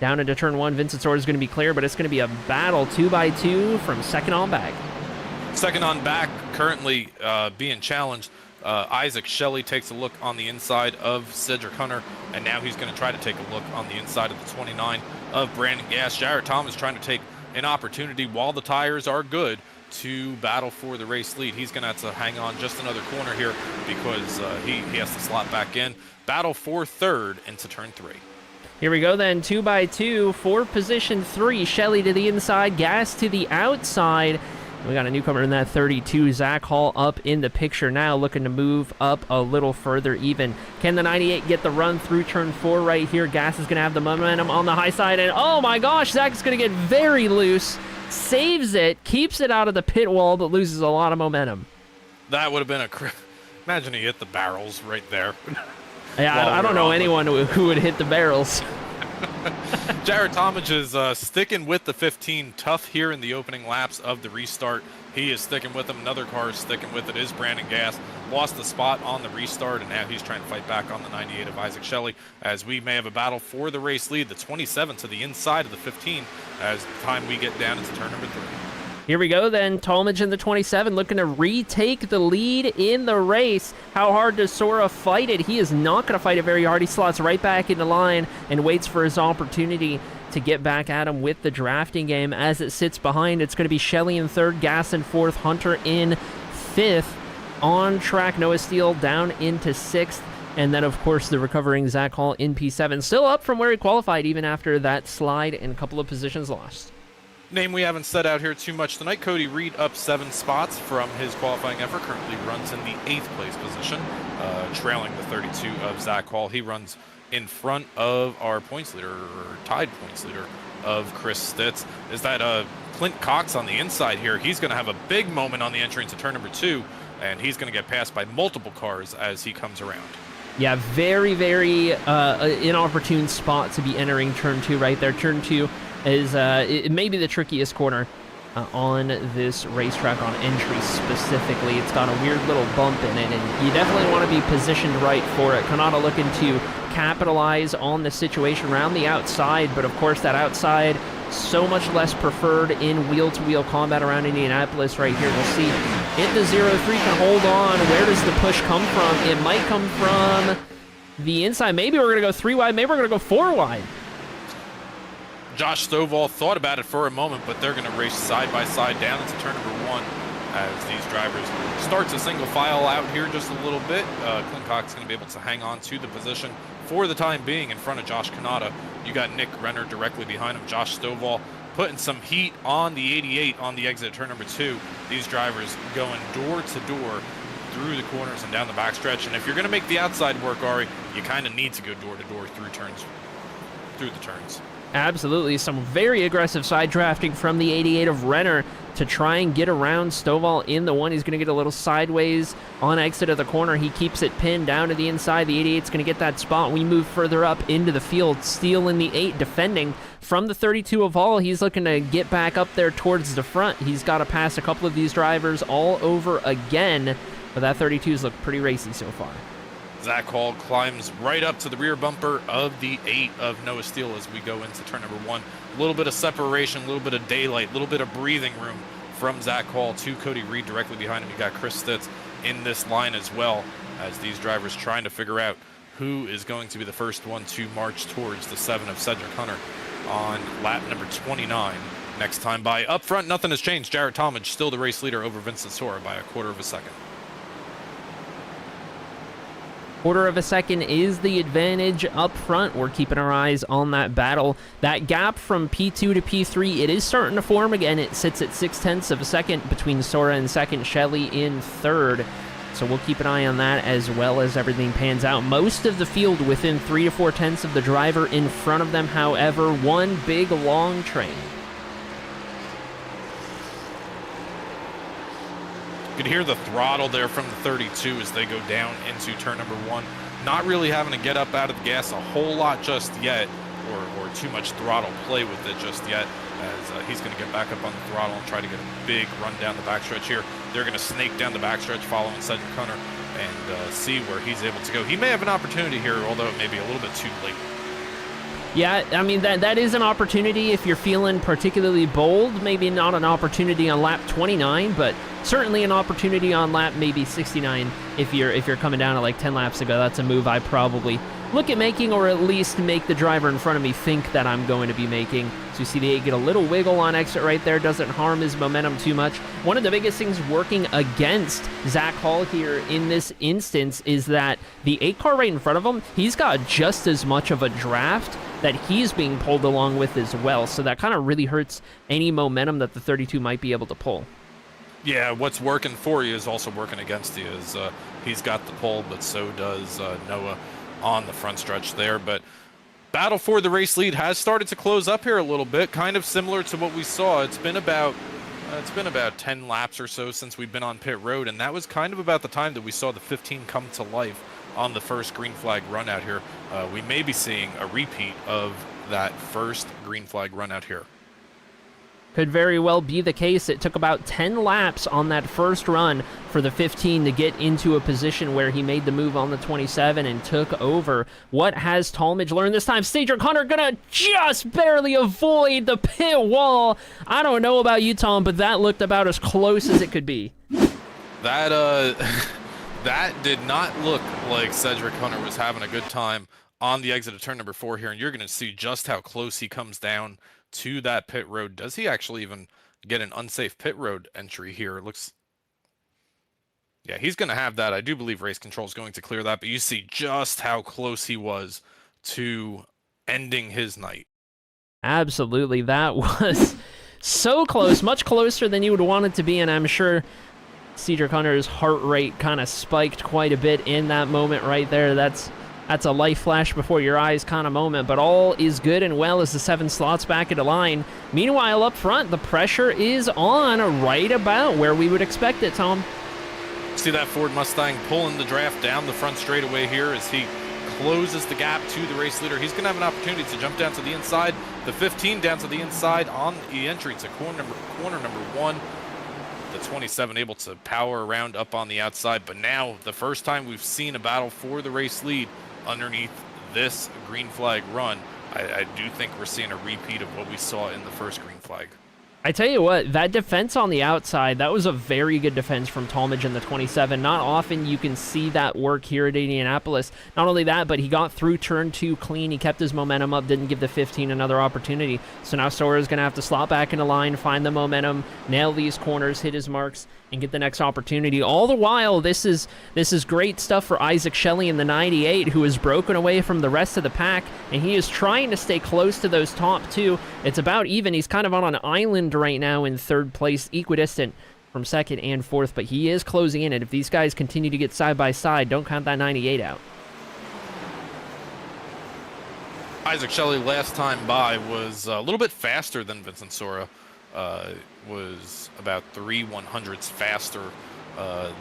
down into turn 1. Vincent Sora is going to be clear, but it's going to be a battle 2x2 from second on back. Second on back, currently being challenged. Isaac Shelley takes a look on the inside of Cedric Hunter, and now he's going to try to take a look on the inside of the 29 of Brandon Gass. Jarrett Thomas trying to take an opportunity while the tires are good to battle for the race lead. He's going to have to hang on just another corner here because he has to slot back in. Battle for 3rd into turn 3. Here we go then, 2x2 for position 3. Shelley to the inside, Gass to the outside. We got a newcomer in that 32, Zach Hall, up in the picture now, looking to move up a little further even. Can the 98 get the run through turn 4 right here? Gass is going to have the momentum on the high side, and oh my gosh, Zach is going to get very loose, saves it, keeps it out of the pit wall, but loses a lot of momentum. That would have been Imagine he hit the barrels right there. Yeah, I don't know anyone who would hit the barrels. Jared Talmadge is sticking with the 15 tough here in the opening laps of the restart. He is sticking with him. Another car is sticking with it. Is Brandon Gass. Lost the spot on the restart, and now he's trying to fight back on the 98 of Isaac Shelley, as we may have a battle for the race lead. The 27 to the inside of the 15 as the time we get down into turn number 3. Here we go then. Talmadge in the 27 looking to retake the lead in the race. How hard does Sora fight it? He is not going to fight it very hard. He slots right back into line and waits for his opportunity to get back at him with the drafting game. As it sits behind, it's going to be Shelley in third, Gass in fourth, Hunter in fifth. On track, Noah Steele down into sixth. And then, of course, the recovering Zach Hall in P7. Still up from where he qualified, even after that slide and a couple of positions lost. Name we haven't set out here too much tonight. Cody Reed up 7 spots from his qualifying effort. Currently runs in the 8th place position, trailing the 32 of Zach Hall. He runs in front of our points leader, or tied points leader, of Chris Stitz. Is that Clint Cox on the inside here? He's going to have a big moment on the entry into turn number 2, and he's going to get passed by multiple cars as he comes around. Yeah, very, very inopportune spot to be entering turn 2 right there. Turn 2 is it may be the trickiest corner on this racetrack on entry specifically. It's got a weird little bump in it, and you definitely want to be positioned right for it. Kanata looking to capitalize on the situation around the outside, but of course that outside so much less preferred in wheel-to-wheel combat around Indianapolis right here. We'll see if the 0-3 can hold on. Where does the push come from? It might come from the inside. Maybe we're going to go 3 wide. Maybe we're going to go 4 wide. Josh Stovall thought about it for a moment, but they're going to race side by side down into turn number 1 as these drivers starts a single file out here just a little bit. Clint Cox is going to be able to hang on to the position for the time being in front of Josh Kanata. You got Nick Renner directly behind him. Josh Stovall putting some heat on the 88 on the exit at turn number 2. These drivers going door to door through the corners and down the backstretch. And if you're going to make the outside work, Arie, you kind of need to go door to door through the turns. Absolutely. Some very aggressive side drafting from the 88 of Renner to try and get around Stovall in the 1. He's going to get a little sideways on exit of the corner. He keeps it pinned down to the inside. The 88's going to get that spot. We move further up into the field. Steele in the 8 defending from the 32 of Hall. He's looking to get back up there towards the front. He's got to pass a couple of these drivers all over again, but that 32's looked pretty racy so far. Zach Hall climbs right up to the rear bumper of the 8 of Noah Steele as we go into turn number 1. A little bit of separation, a little bit of daylight, a little bit of breathing room from Zach Hall to Cody Reed directly behind him. You got Chris Stitz in this line as well, as these drivers trying to figure out who is going to be the first one to march towards the 7 of Cedric Hunter on lap number 29. Next time by. Up front, nothing has changed. Jared Talmadge still the race leader over Vincent Sora by 1/4 of a second. 1/4 of a second is the advantage up front. We're keeping our eyes on that battle. That gap from P2 to P3, it is starting to form again. It sits at 0.6 of a second between Sora in second, Shelley in third. So we'll keep an eye on that as well as everything pans out. Most of the field within 3 to 4/10 of the driver in front of them, however, one big long train. You could hear the throttle there from the 32 as they go down into turn number 1. Not really having to get up out of the gas a whole lot just yet, or too much throttle play with it just yet, as he's going to get back up on the throttle and try to get a big run down the backstretch here. They're going to snake down the backstretch following Cedric Hunter and see where he's able to go. He may have an opportunity here, although it may be a little bit too late. Yeah, I mean, that is an opportunity if you're feeling particularly bold. Maybe not an opportunity on lap 29, but certainly an opportunity on lap maybe 69 if you're coming down at like 10 laps ago. That's a move I probably look at making, or at least make the driver in front of me think that I'm going to be making. So you see the 8 get a little wiggle on exit right there. Doesn't harm his momentum too much. One of the biggest things working against Zach Hall here in this instance is that the 8 car right in front of him, he's got just as much of a draft that he's being pulled along with as well. So that kind of really hurts any momentum that the 32 might be able to pull. Yeah, what's working for you is also working against you. He's got the pole, but so does Noah on the front stretch there. But battle for the race lead has started to close up here a little bit, kind of similar to what we saw. It's been about It's been about 10 laps or so since we've been on pit road, and that was kind of about the time that we saw the 15 come to life on the first green flag run out here. We may be seeing a repeat of that first green flag run out here. Could very well be the case. It took about 10 laps on that first run for the 15 to get into a position where he made the move on the 27 and took over. What has Talmadge learned this time? Stage O'Connor gonna just barely avoid the pit wall. I don't know about you, Tom, but that looked about as close as it could be. That that did not look like Cedric Hunter was having a good time on the exit of turn number 4 here, and you're going to see just how close he comes down to that pit road. Does he actually even get an unsafe pit road entry here? It looks... Yeah, he's going to have that. I do believe race control is going to clear that, but you see just how close he was to ending his night. Absolutely. That was so close, much closer than you would want it to be, and I'm sure Cedric Hunter's heart rate kind of spiked quite a bit in that moment right there. That's a light flash before your eyes kind of moment, but all is good and well as the 7 slots back into line. Meanwhile, up front, the pressure is on right about where we would expect it, Tom. See that Ford Mustang pulling the draft down the front straightaway here as he closes the gap to the race leader. He's going to have an opportunity to jump down to the inside. The 15 down to the inside on the entry to corner number 1. The 27 able to power around up on the outside, but now the first time we've seen a battle for the race lead underneath this green flag run. I do think we're seeing a repeat of what we saw in the first green flag. I tell you what, that defense on the outside, that was a very good defense from Talmadge in the 27. Not often you can see that work here at Indianapolis. Not only that, but he got through turn 2 clean. He kept his momentum up, didn't give the 15 another opportunity. So now Sora's going to have to slot back into line, find the momentum, nail these corners, hit his marks, and get the next opportunity. All the while, this is great stuff for Isaac Shelley in the 98, who is broken away from the rest of the pack, and he is trying to stay close to those top 2. It's about even. He's kind of on an island right now in 3rd place, equidistant from 2nd and 4th, but he is closing in, and if these guys continue to get side by side, don't count that 98 out. Isaac Shelley last time by was a little bit faster than Vincent Sora. Was about 3/100ths faster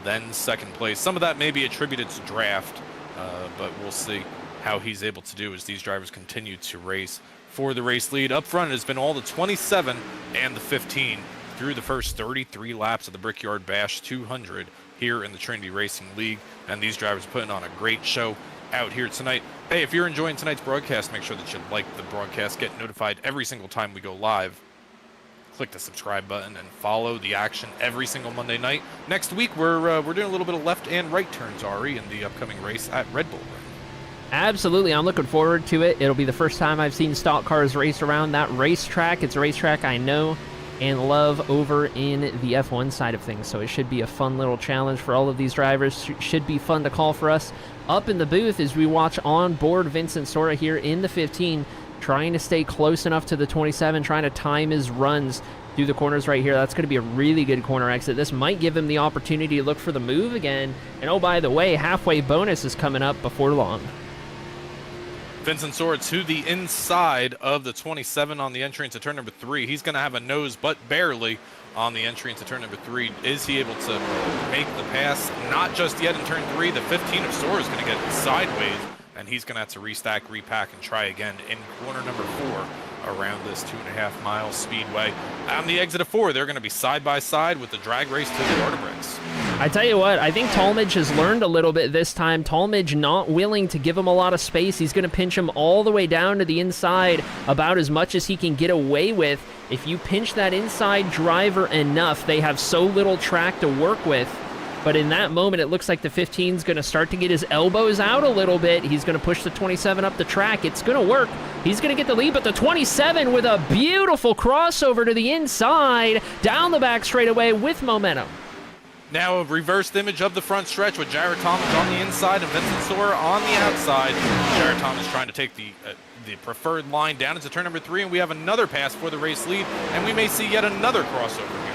than 2nd place. Some of that may be attributed to draft, but we'll see how he's able to do as these drivers continue to race for the race lead. Up front, it has been all the 27 and the 15 through the first 33 laps of the Brickyard Bash 200 here in the Trinity Racing League, and these drivers putting on a great show out here tonight. Hey, if you're enjoying tonight's broadcast, make sure that you like the broadcast, get notified every single time we go live. Click the subscribe button and follow the action every single Monday night. Next week, we're doing a little bit of left and right turns, Arie, in the upcoming race at Red Bull Ring. Absolutely. I'm looking forward to it. It'll be the first time I've seen stock cars race around that racetrack. It's a racetrack I know and love over in the F1 side of things, so it should be a fun little challenge for all of these drivers. Should be fun to call for us up in the booth as we watch on board Vincent Sora here in the 15, trying to stay close enough to the 27, trying to time his runs through the corners right here. That's going to be a really good corner exit. This might give him the opportunity to look for the move again. And oh, by the way, halfway bonus is coming up before long. Vincent Sora to the inside of the 27 on the entry into turn number 3. He's going to have a nose, but barely on the entry into turn number 3. Is he able to make the pass? Not just yet in turn 3. The 15 of Sora is going to get sideways, and he's going to have to restack, repack, and try again in corner number 4 around this 2.5 mile speedway. On the exit of 4, they're going to be side by side with the drag race to the Artebricks. I tell you what, I think Talmadge has learned a little bit this time. Talmadge not willing to give him a lot of space. He's going to pinch him all the way down to the inside, about as much as he can get away with. If you pinch that inside driver enough, they have so little track to work with. But in that moment, it looks like the 15's going to start to get his elbows out a little bit. He's going to push the 27 up the track. It's going to work. He's going to get the lead, but the 27 with a beautiful crossover to the inside, down the back straightaway with momentum. Now a reversed image of the front stretch with Jared Thomas on the inside and Vincent Sora on the outside. Jared Thomas trying to take the preferred line down into turn number 3, and we have another pass for the race lead, and we may see yet another crossover here.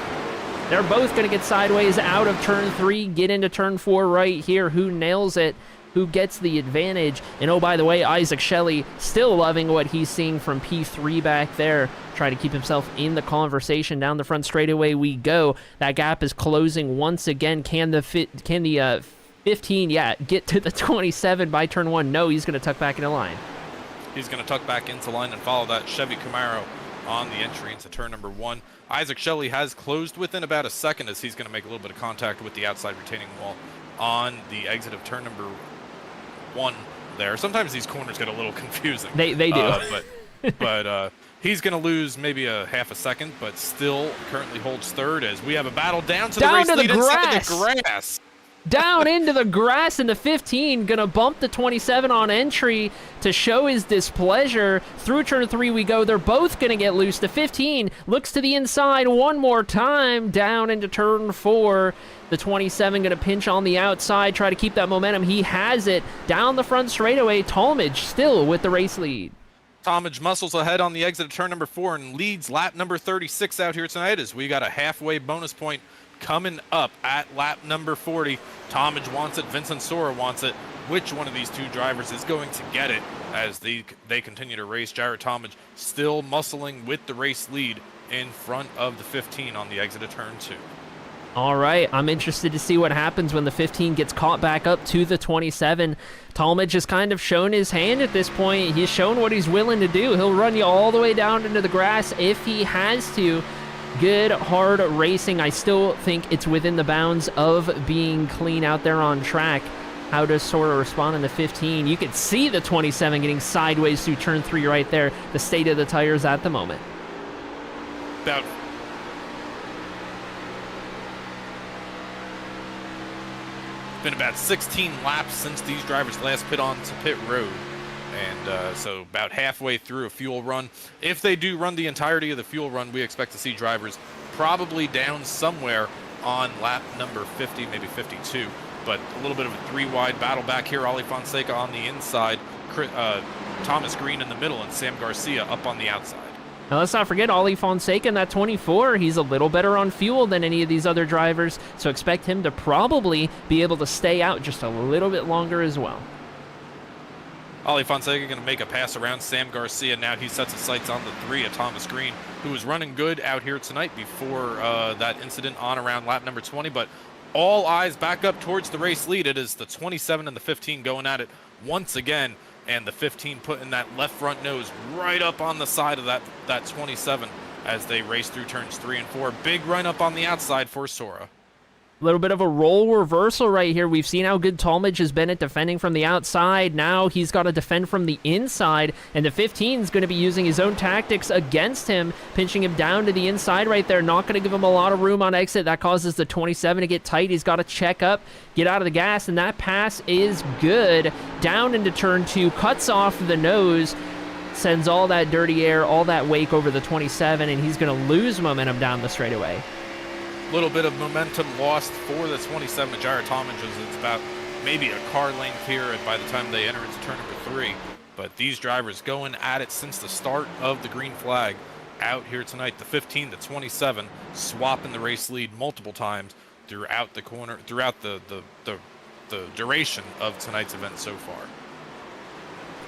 They're both going to get sideways out of turn 3, get into turn 4 right here. Who nails it? who gets the advantage. And oh, by the way, Isaac Shelley still loving what he's seeing from P3 back there, trying to keep himself in the conversation. Down the front straightaway we go. That gap is closing once again. Can the 15, yeah, get to the 27 by turn 1? No, he's going to tuck back into line. He's going to tuck back into line and follow that Chevy Camaro on the entry into turn number 1. Isaac Shelley has closed within about a second as he's going to make a little bit of contact with the outside retaining wall on the exit of turn number 1 there. Sometimes these corners get a little confusing. They do. But he's going to lose maybe a half a second, but still currently holds third as we have a battle down to the race lead inside the grass. Down into the grass, and the 15 gonna bump the 27 on entry to show his displeasure. Through turn 3 we go. They're both gonna get loose. The 15 looks to the inside one more time, down into turn 4. The 27 gonna pinch on the outside, try to keep that momentum. He has it down the front straightaway. Talmadge still with the race lead. Talmadge muscles ahead on the exit of turn number 4 and leads lap number 36 out here tonight as we got a halfway bonus point coming up at lap number 40. Talmadge wants it. Vincent Sora wants it. Which one of these two drivers is going to get it as they continue to race? Jared Talmadge still muscling with the race lead in front of the 15 on the exit of turn 2. All right, I'm interested to see what happens when the 15 gets caught back up to the 27. Talmadge has kind of shown his hand at this point. He's shown what he's willing to do. He'll run you all the way down into the grass if he has to. Good, hard racing. I still think it's within the bounds of being clean out there on track. How does Sora respond in the 15? You can see the 27 getting sideways through turn 3 right there. The state of the tires at the moment. Been about 16 laps since these drivers last pit onto pit road. And so about halfway through a fuel run. If they do run the entirety of the fuel run, we expect to see drivers probably down somewhere on lap number 50, maybe 52. But a little bit of a 3-wide battle back here. Arie Fonseca on the inside, Thomas Green in the middle, and Sam Garcia up on the outside. Now let's not forget Arie Fonseca in that 24. He's a little better on fuel than any of these other drivers, so expect him to probably be able to stay out just a little bit longer as well. Arie Fonseca going to make a pass around Sam Garcia. Now he sets his sights on the 3 of Thomas Green, who was running good out here tonight before that incident on around lap number 20. But all eyes back up towards the race lead. It is the 27 and the 15 going at it once again. And the 15 putting that left front nose right up on the side of that 27 as they race through turns 3 and 4. Big run up on the outside for Sora. A little bit of a role reversal right here. We've seen how good Talmadge has been at defending from the outside. Now he's got to defend from the inside, and the 15 is going to be using his own tactics against him, pinching him down to the inside right there. Not going to give him a lot of room on exit. That causes the 27 to get tight. He's got to check up, get out of the gas, and that pass is good. Down into turn 2, cuts off the nose, sends all that dirty air, all that wake over the 27, and he's going to lose momentum down the straightaway. Little bit of momentum lost for the 27 Jared Talmadge. It's about maybe a car length here by the time they enter into turn number 3. But these drivers going at it since the start of the green flag out here tonight. The 15, the 27, swapping the race lead multiple times throughout the corner, throughout the duration of tonight's event so far.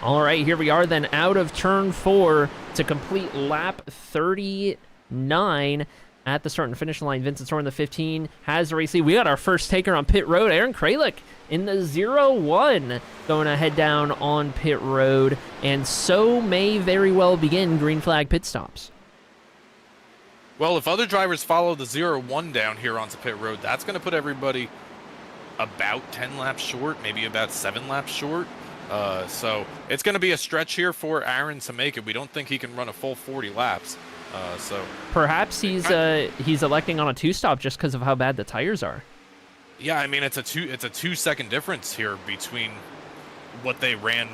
All right, here we are then out of turn 4 to complete lap 39. At the start and finish line, Vincent Sora in the 15 has the race lead. We got our first taker on pit road. Aaron Kralik in the 0-1 going to head down on pit road. And so may very well begin green flag pit stops. Well, if other drivers follow the 0-1 down here onto pit road, that's going to put everybody about 10 laps short, maybe about 7 laps short. So it's going to be a stretch here for Aaron to make it. We don't think he can run a full 40 laps. So perhaps he's electing on a 2-stop just because of how bad the tires are. Yeah, I mean it's a 2-second difference here between what they ran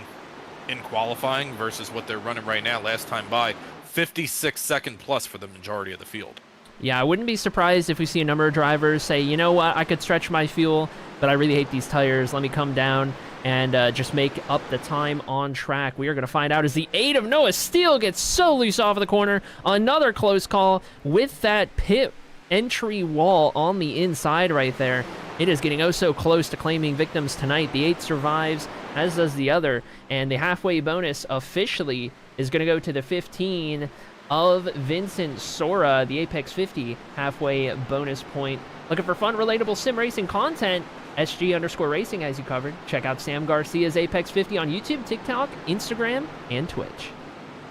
in qualifying versus what they're running right now. Last time by, 56-second plus for the majority of the field. Yeah, I wouldn't be surprised if we see a number of drivers say, you know what, I could stretch my fuel, but I really hate these tires. Let me come down and just make up the time on track. We are going to find out as the 8 of Noah Steele gets so loose off of the corner. Another close call with that pit entry wall on the inside right there. It is getting oh so close to claiming victims tonight. The 8 survives, as does the other, and the halfway bonus officially is going to go to the 15 of Vincent Sora, the Apex 50 halfway bonus point. Looking for fun, relatable sim racing content? SG_racing has you covered. Check out Sam Garcia's Apex 50 on YouTube, TikTok, Instagram, and Twitch.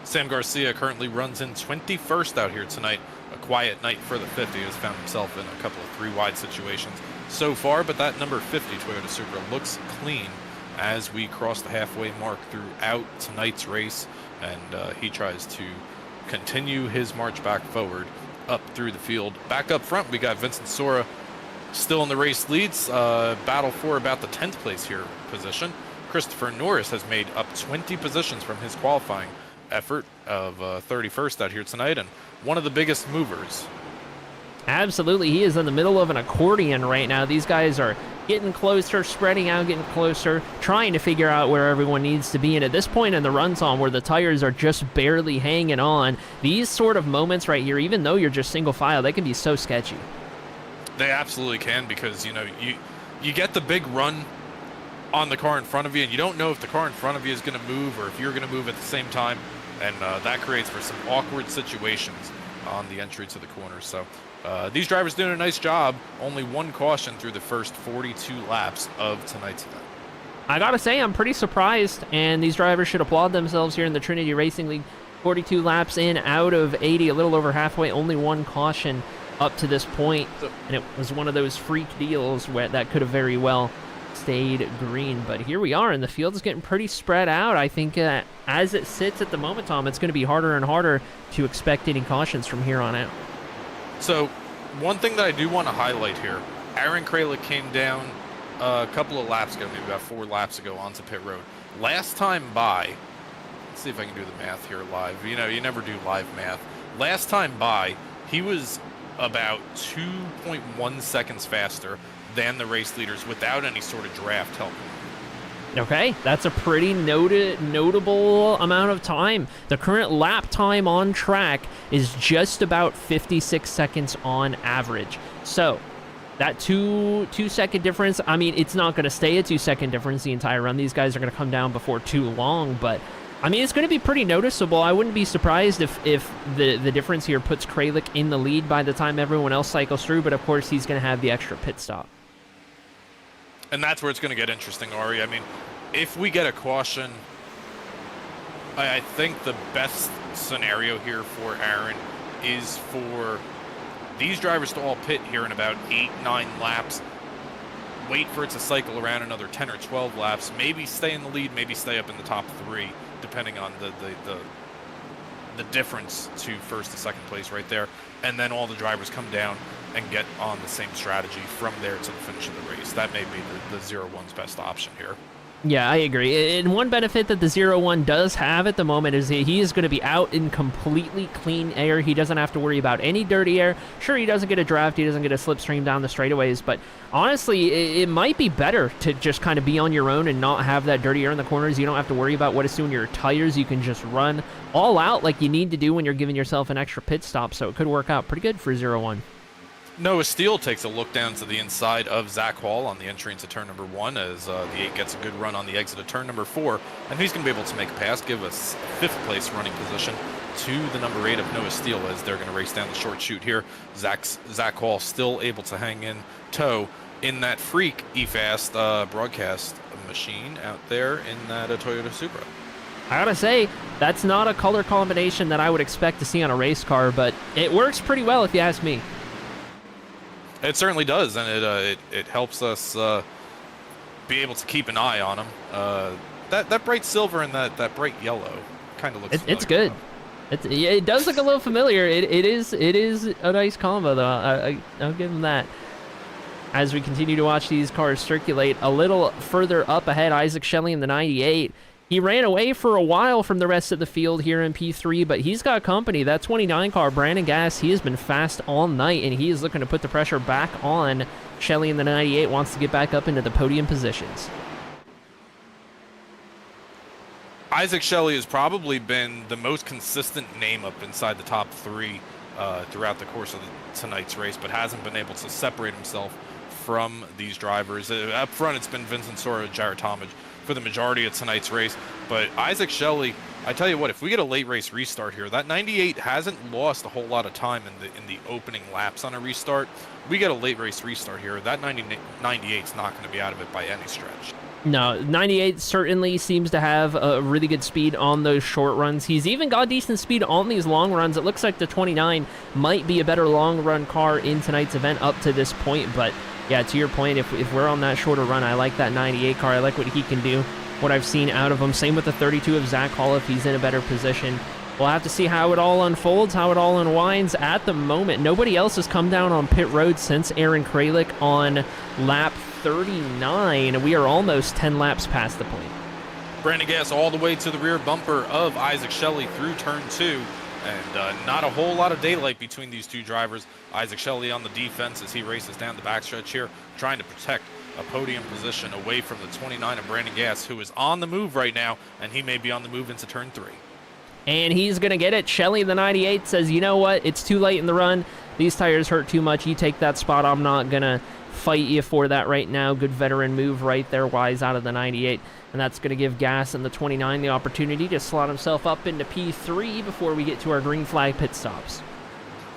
Sam Garcia currently runs in 21st out here tonight. A quiet night for the 50. Has found himself in a couple of 3-wide situations so far, but that number 50 Toyota Supra looks clean as we cross the halfway mark throughout tonight's race, and he tries to continue his march back forward up through the field. Back up front, we got Vincent Sora still in the race leads, battle for about the 10th place here position. Christopher Norris has made up 20 positions from his qualifying effort of 31st out here tonight, and one of the biggest movers. Absolutely, he is in the middle of an accordion right now. These guys are getting closer, spreading out, getting closer, trying to figure out where everyone needs to be. And at this point in the run on, where the tires are just barely hanging on, these sort of moments right here, even though you're just single file, they can be so sketchy. They absolutely can, because you know, you get the big run on the car in front of you, and you don't know if the car in front of you is going to move or if you're going to move at the same time, and that creates for some awkward situations on the entry to the corner. So these drivers doing a nice job. Only one caution through the first 42 laps of tonight's event. I gotta say, I'm pretty surprised, and these drivers should applaud themselves here in the Trinity Racing League. 42 laps in out of 80, a little over halfway, only one caution up to this point, and it was one of those freak deals where that could have very well stayed green. But here we are, and the field is getting pretty spread out. I think as it sits at the moment, Tom, it's going to be harder and harder to expect any cautions from here on out. So one thing that I do want to highlight here, Aaron Kralik came down a couple of laps ago, maybe about 4 laps ago, onto pit road. Last time by, let's see if I can do the math here live. You know, you never do live math. Last time by, he was about 2.1 seconds faster than the race leaders without any sort of draft help. Okay, that's a pretty notable amount of time. The current lap time on track is just about 56 seconds on average. So that two-second difference, I mean, it's not going to stay a 2-second difference the entire run. These guys are going to come down before too long, but I mean, it's going to be pretty noticeable. I wouldn't be surprised if the difference here puts Kralik in the lead by the time everyone else cycles through, but of course he's going to have the extra pit stop. And that's where it's going to get interesting, Arie. I mean, if we get a caution, I think the best scenario here for Aaron is for these drivers to all pit here in about 8-9 laps, wait for it to cycle around another 10 or 12 laps, maybe stay in the lead, maybe stay up in the top 3, depending on the difference to first to second place right there, and then all the drivers come down and get on the same strategy from there to the finish of the race. That may be the 0-1's best option here. Yeah, I agree. And one benefit that the 0-1 does have at the moment is he is going to be out in completely clean air. He doesn't have to worry about any dirty air. Sure, he doesn't get a draft. He doesn't get a slipstream down the straightaways. But honestly, it might be better to just kind of be on your own and not have that dirty air in the corners. You don't have to worry about what is doing your tires. You can just run all out like you need to do when you're giving yourself an extra pit stop. So it could work out pretty good for 0-1. Noah Steele takes a look down to the inside of Zach Hall on the entry into turn number 1 as the 8 gets a good run on the exit of turn number 4, and he's going to be able to make a pass, give us 5th place running position to the number 8 of Noah Steele as they're going to race down the short chute here. Zach Hall still able to hang in tow in that freak eFast broadcast machine out there in that Toyota Supra. I gotta say, that's not a color combination that I would expect to see on a race car, but it works pretty well if you ask me. It certainly does, and it helps us be able to keep an eye on them. That bright silver and that bright yellow kind of looks familiar. It's good. It does look a little familiar. It is a nice combo, though. I'll give him that. As we continue to watch these cars circulate, a little further up ahead, Isaac Shelley in the 98. He ran away for a while from the rest of the field here in P3, but he's got company. That 29 car, Brandon Gass, he has been fast all night, and he is looking to put the pressure back on. Shelley in the 98 wants to get back up into the podium positions. Isaac Shelley has probably been the most consistent name up inside the top 3 throughout the course of tonight's race, but hasn't been able to separate himself from these drivers. Up front, it's been Vincent Sora, Jared Talmadge for the majority of tonight's race. But Isaac Shelley, I tell you what, if we get a late race restart here, that 98 hasn't lost a whole lot of time in the opening laps on a restart. We get a late race restart here, that 98's not going to be out of it by any stretch. No, 98 certainly seems to have a really good speed on those short runs. He's even got decent speed on these long runs. It looks like the 29 might be a better long run car in tonight's event up to this point. But yeah, to your point, if we're on that shorter run, I like that 98 car. I like what he can do, what I've seen out of him. Same with the 32 of Zach Hall if he's in a better position. We'll have to see how it all unfolds, how it all unwinds. At the moment, nobody else has come down on pit road since Aaron Kralik on lap 39. We are almost 10 laps past the point. Brandon Gass all the way to the rear bumper of Isaac Shelley through turn 2. And not a whole lot of daylight between these two drivers. Isaac Shelley on the defense as he races down the backstretch here, trying to protect a podium position away from the 29 of Brandon Gass, who is on the move right now, and he may be on the move into turn 3. And he's going to get it. Shelley, the 98, says, you know what? It's too late in the run. These tires hurt too much. You take that spot. I'm not going to fight you for that right now. Good veteran move right there, Wise out of the 98. And that's going to give Gass and the 29 the opportunity to slot himself up into P3 before we get to our green flag pit stops.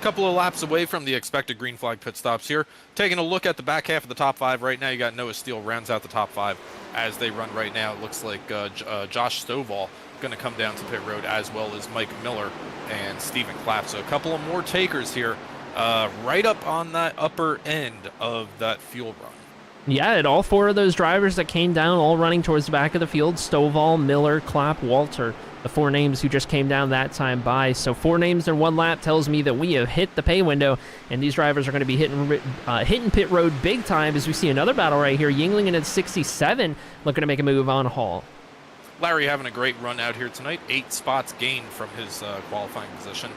Couple of laps away from the expected green flag pit stops here. Taking a look at the back half of the top 5 right now, you got Noah Steele rounds out the top 5 as they run right now. It looks like Josh Stovall going to come down to pit road, as well as Mike Miller and Stephen Clapp. So a couple of more takers here, right up on that upper end of that fuel run. Yeah, and all 4 of those drivers that came down, all running towards the back of the field. Stovall, Miller, Clapp, Walter, the 4 names who just came down that time by. So 4 names in 1 lap tells me that we have hit the pay window, and these drivers are going to be hitting pit road big time as we see another battle right here. Yingling in at 67, looking to make a move on Hall. Larry having a great run out here tonight. 8 spots gained from his qualifying position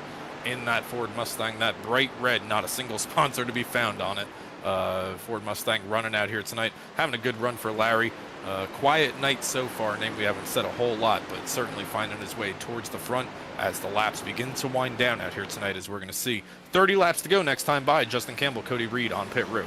in that Ford Mustang. That bright red, not a single sponsor to be found on it. Ford Mustang running out here tonight. Having a good run for Larry. Quiet night so far. Name we haven't said a whole lot, but certainly finding his way towards the front as the laps begin to wind down out here tonight, as we're going to see 30 laps to go next time by. Justin Campbell, Cody Reed on pit road.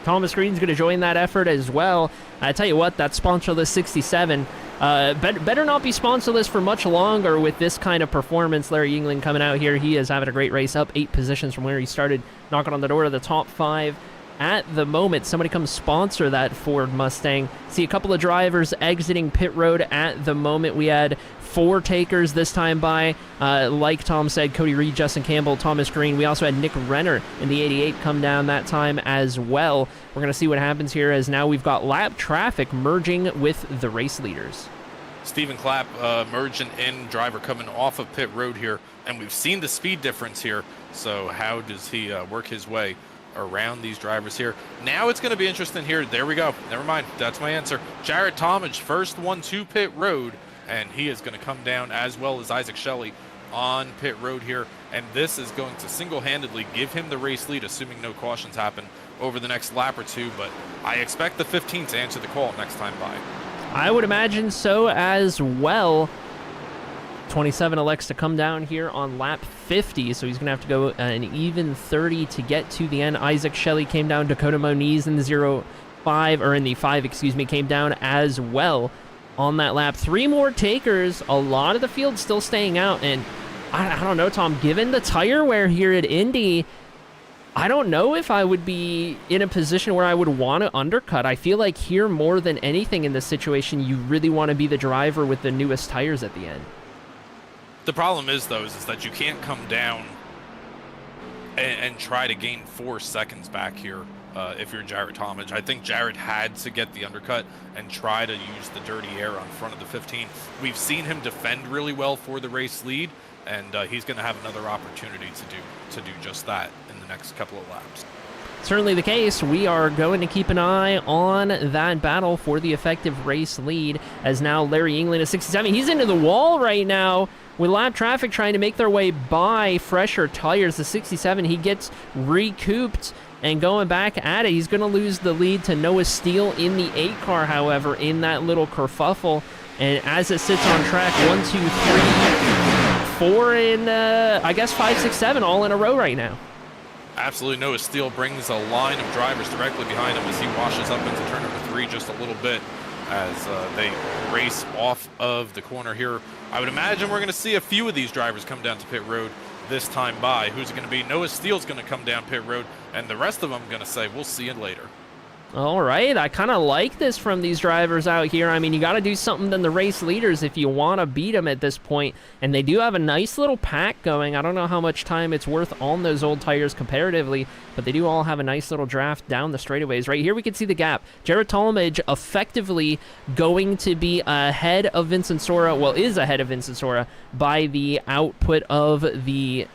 Thomas Green's going to join that effort as well. I tell you what, that sponsorless 67, better not be sponsorless for much longer with this kind of performance. Larry Yingling coming out here. He is having a great race, up 8 positions from where he started, knocking on the door of the top 5. At the moment, somebody come sponsor that Ford Mustang. See a couple of drivers exiting pit road at the moment. We had 4 takers this time by, like Tom said, Cody Reed, Justin Campbell, Thomas Green. We also had Nick Renner in the 88 come down that time as well. We're going to see what happens here as now we've got lap traffic merging with the race leaders. Stephen Clapp merging in, driver coming off of pit road here, and we've seen the speed difference here. So how does he work his way around these drivers here? Now it's going to be interesting here. There we go. Never mind. That's my answer. Jared Talmadge, first one to pit road, and he is going to come down, as well as Isaac Shelley on pit road here. And this is going to single-handedly give him the race lead, assuming no cautions happen over the next lap or 2. But I expect the 15 to answer the call next time by. I would imagine so as well. 27 elects to come down here on lap 50, so he's going to have to go an even 30 to get to the end. Isaac Shelley came down. Dakota Moniz in the 05, or in the 5, excuse me, came down as well on that lap. 3 more takers. A lot of the field still staying out, and I don't know, Tom, given the tire wear here at Indy, I don't know if I would be in a position where I would want to undercut. I feel like here, more than anything in this situation, you really want to be the driver with the newest tires at the end. The problem is, though, is that you can't come down and try to gain 4 seconds back here if you're Jared Talmadge. I think Jared had to get the undercut and try to use the dirty air on front of the 15. We've seen him defend really well for the race lead, and he's going to have another opportunity to do just that in the next couple of laps. Certainly the case. We are going to keep an eye on that battle for the effective race lead, as now Larry Yingling at 67. He's into the wall right now with lap traffic trying to make their way by fresher tires. The 67, he gets recouped and going back at it. He's going to lose the lead to Noah Steele in the 8 car, however, in that little kerfuffle. And as it sits on track, 1, 2, 3, 4, and I guess 5, 6, 7 all in a row right now. Absolutely. Noah Steele brings a line of drivers directly behind him as he washes up into turn number 3 just a little bit as they race off of the corner here. I would imagine we're going to see a few of these drivers come down to pit road this time by. Who's it going to be? Noah Steele's going to come down pit road, and the rest of them going to say, we'll see you later. All right, I kind of like this from these drivers out here. I mean, you got to do something than the race leaders if you want to beat them at this point. And they do have a nice little pack going. I don't know how much time it's worth on those old tires comparatively, but they do all have a nice little draft down the straightaways. Right here we can see the gap. Jared Talmadge effectively going to be ahead of Vincent Sora, well, is ahead of Vincent Sora by the output of the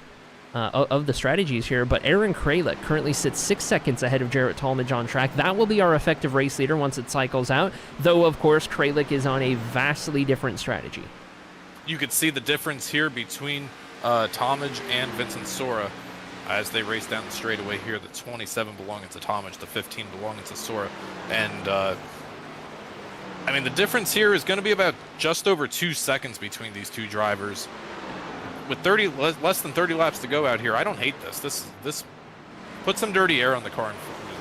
strategies here, but Aaron Kralik currently sits 6 seconds ahead of Jarrett Talmadge on track. That will be our effective race leader once it cycles out, though, of course, Kralik is on a vastly different strategy. You could see the difference here between Talmadge and Vincent Sora as they race down the straightaway here. The 27 belonging to Talmadge, the 15 belonging to Sora. And, I mean, the difference here is going to be about just over 2 seconds between these two drivers. With less than 30 laps to go out here, I don't hate this. This puts some dirty air on the car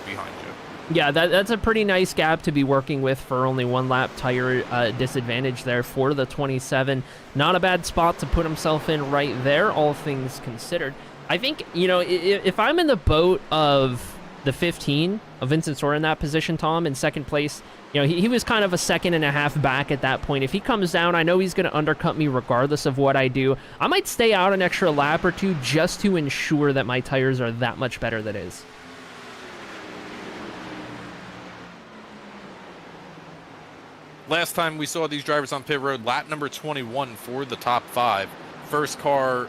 behind you. Yeah, that's a pretty nice gap to be working with for only 1 lap tire disadvantage there for the 27. Not a bad spot to put himself in right there, all things considered. I think, you know, if I'm in the boat of the 15 of Vincent Sora in that position, Tom, in second place, you know, he was kind of a second and a half back at that point. If he comes down, I know he's going to undercut me regardless of what I do. I might stay out an extra lap or two just to ensure that my tires are that much better than his. Last time we saw these drivers on pit road, lap number 21 for the top 5. First car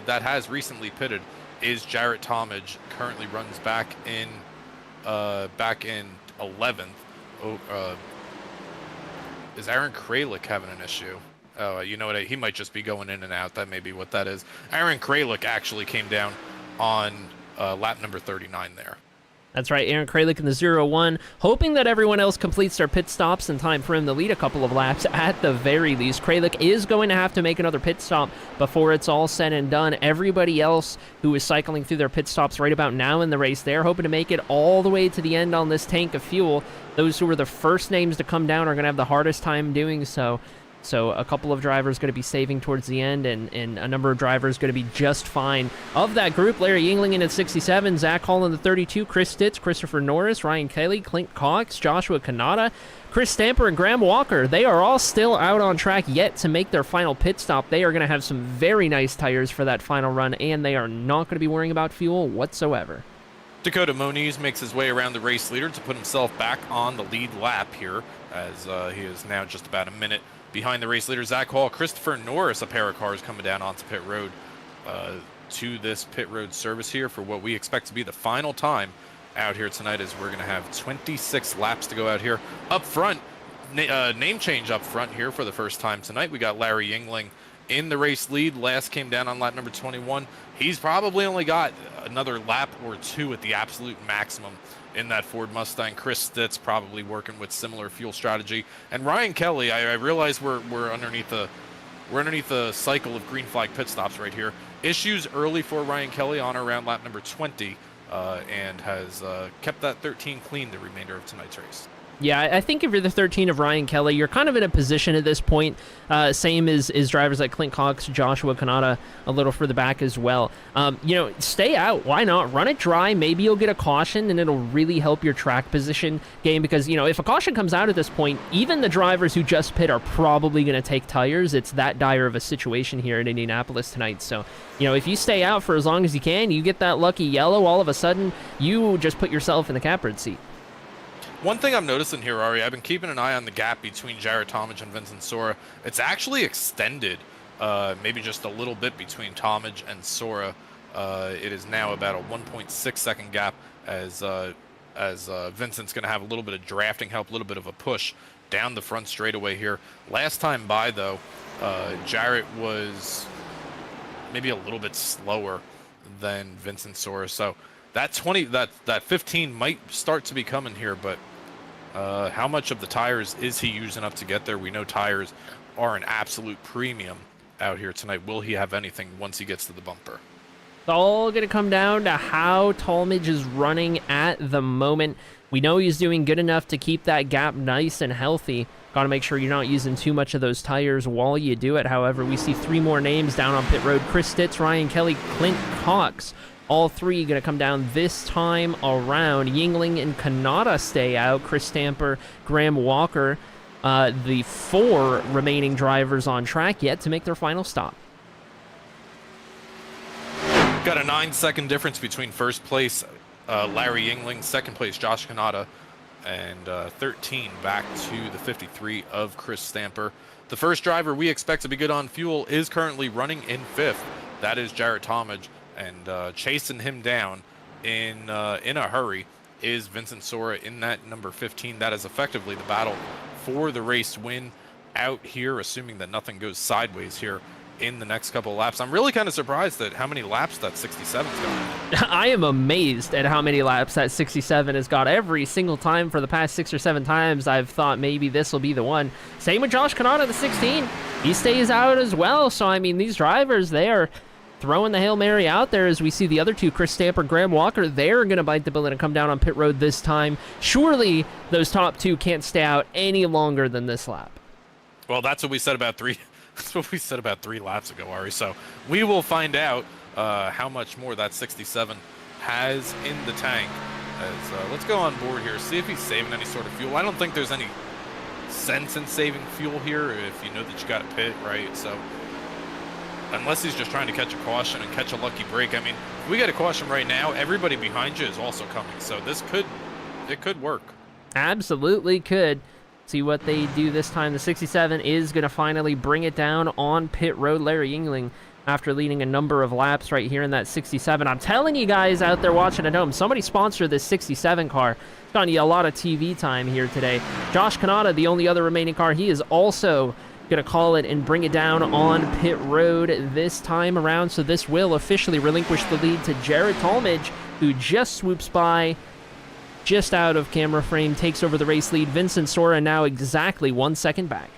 that has recently pitted is Jarrett Talmadge. Currently runs back in 11th. Is Aaron Kralik having an issue? Oh, you know what? He might just be going in and out. That may be what that is. Aaron Kralik actually came down on lap number 39 there. That's right, Aaron Kralik in the 0-1, hoping that everyone else completes their pit stops in time for him to lead a couple of laps at the very least. Kralik is going to have to make another pit stop before it's all said and done. Everybody else who is cycling through their pit stops right about now in the race, they're hoping to make it all the way to the end on this tank of fuel. Those who are the first names to come down are going to have the hardest time doing so. So a couple of drivers going to be saving towards the end, and a number of drivers going to be just fine. Of that group, Larry Yingling in at 67, Zach Hall in the 32, Chris Stitz, Christopher Norris, Ryan Kelly, Clint Cox, Joshua Kanata, Chris Stamper, and Graham Walker. They are all still out on track yet to make their final pit stop. They are going to have some very nice tires for that final run, and they are not going to be worrying about fuel whatsoever. Dakota Moniz makes his way around the race leader to put himself back on the lead lap here, as he is now just about a minute behind the race leader, Zach Hall. Christopher Norris, a pair of cars coming down onto pit road to this pit road service here for what we expect to be the final time out here tonight, as we're going to have 26 laps to go out here. Up front, name change up front here for the first time tonight. We got Larry Yingling in the race lead. Last came down on lap number 21. He's probably only got another lap or two at the absolute maximum in that Ford Mustang. Chris Stitz probably working with similar fuel strategy, and Ryan Kelly. I realize we're underneath the cycle of green flag pit stops right here. Issues early for Ryan Kelly on around lap number 20, and has kept that 13 clean the remainder of tonight's race. Yeah, I think if you're the 13 of Ryan Kelly, you're kind of in a position at this point, same as drivers like Clint Cox, Joshua Kanata, a little further back as well. You know, stay out. Why not? Run it dry. Maybe you'll get a caution, and it'll really help your track position game, because, you know, if a caution comes out at this point, even the drivers who just pit are probably going to take tires. It's that dire of a situation here in Indianapolis tonight. So, you know, if you stay out for as long as you can, you get that lucky yellow, all of a sudden, you just put yourself in the catbird seat. One thing I'm noticing here, Arie, I've been keeping an eye on the gap between Jarrett Talmadge and Vincent Sora. It's actually extended, maybe just a little bit between Talmadge and Sora. It is now about a 1.6 second gap, as Vincent's going to have a little bit of drafting help, a little bit of a push down the front straightaway here. Last time by, though, Jarrett was maybe a little bit slower than Vincent Sora. So that 15 might start to be coming here, but how much of the tires is he using up to get there? We know tires are an absolute premium out here tonight. Will he have anything once he gets to the bumper? It's all going to come down to how Talmadge is running at the moment. We know he's doing good enough to keep that gap nice and healthy. Got to make sure you're not using too much of those tires while you do it. However, we see 3 more names down on pit road. Chris Stitz, Ryan Kelly, Clint Cox. All 3 going to come down this time around. Yingling and Kanata stay out. Chris Stamper, Graham Walker, the 4 remaining drivers on track yet to make their final stop. Got a 9-second difference between first place Larry Yingling, second place Josh Kanata, and 13 back to the 53 of Chris Stamper. The first driver we expect to be good on fuel is currently running in 5th. That is Jarrett Talmadge, and chasing him down in a hurry is Vincent Sora in that number 15. That is effectively the battle for the race win out here, assuming that nothing goes sideways here in the next couple of laps. I'm really kind of surprised at how many laps that 67's got. I am amazed at how many laps that 67 has got. Every single time for the past 6 or 7 times, I've thought maybe this will be the one. Same with Josh Kanata, the 16. He stays out as well. So, I mean, these drivers, they are throwing the Hail Mary out there as we see the other 2, Chris Stamper, Graham Walker, they're going to bite the bullet and come down on pit road this time. Surely those top 2 can't stay out any longer than this lap. Well, that's what we said about 3 laps ago, Arie. So we will find out how much more that 67 has in the tank. As let's go on board here, see if he's saving any sort of fuel. I don't think there's any sense in saving fuel here if you know that you got to pit, right? So unless he's just trying to catch a caution and catch a lucky break. I mean, if we get a caution right now, everybody behind you is also coming. So it could work. Absolutely could. See what they do this time. The 67 is going to finally bring it down on pit road. Larry Yingling, after leading a number of laps right here in that 67. I'm telling you guys out there watching at home, somebody sponsor this 67 car. It's gotten you a lot of TV time here today. Josh Kanata, the only other remaining car, he is also going to call it and bring it down on pit road this time around. So this will officially relinquish the lead to Jarrett Talmadge, who just swoops by, just out of camera frame, takes over the race lead. Vincent Sora now exactly 1 second back.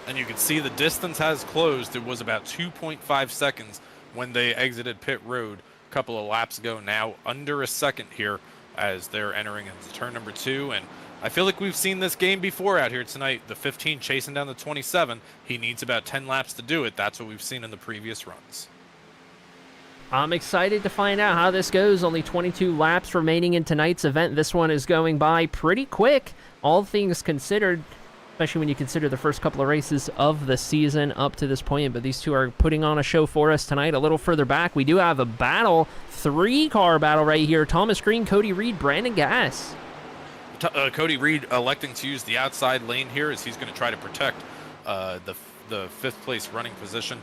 And you can see the distance has closed. It was about 2.5 seconds when they exited pit road a couple of laps ago. Now under a second here as they're entering into turn number 2. And I feel like we've seen this game before out here tonight. The 15 chasing down the 27. He needs about 10 laps to do it. That's what we've seen in the previous runs. I'm excited to find out how this goes. Only 22 laps remaining in tonight's event. This one is going by pretty quick, all things considered, especially when you consider the first couple of races of the season up to this point. But these 2 are putting on a show for us tonight. A little further back, we do have a battle, 3-car battle right here. Thomas Green, Cody Reed, Brandon Gass. Cody Reed electing to use the outside lane here as he's going to try to protect the 5th place running position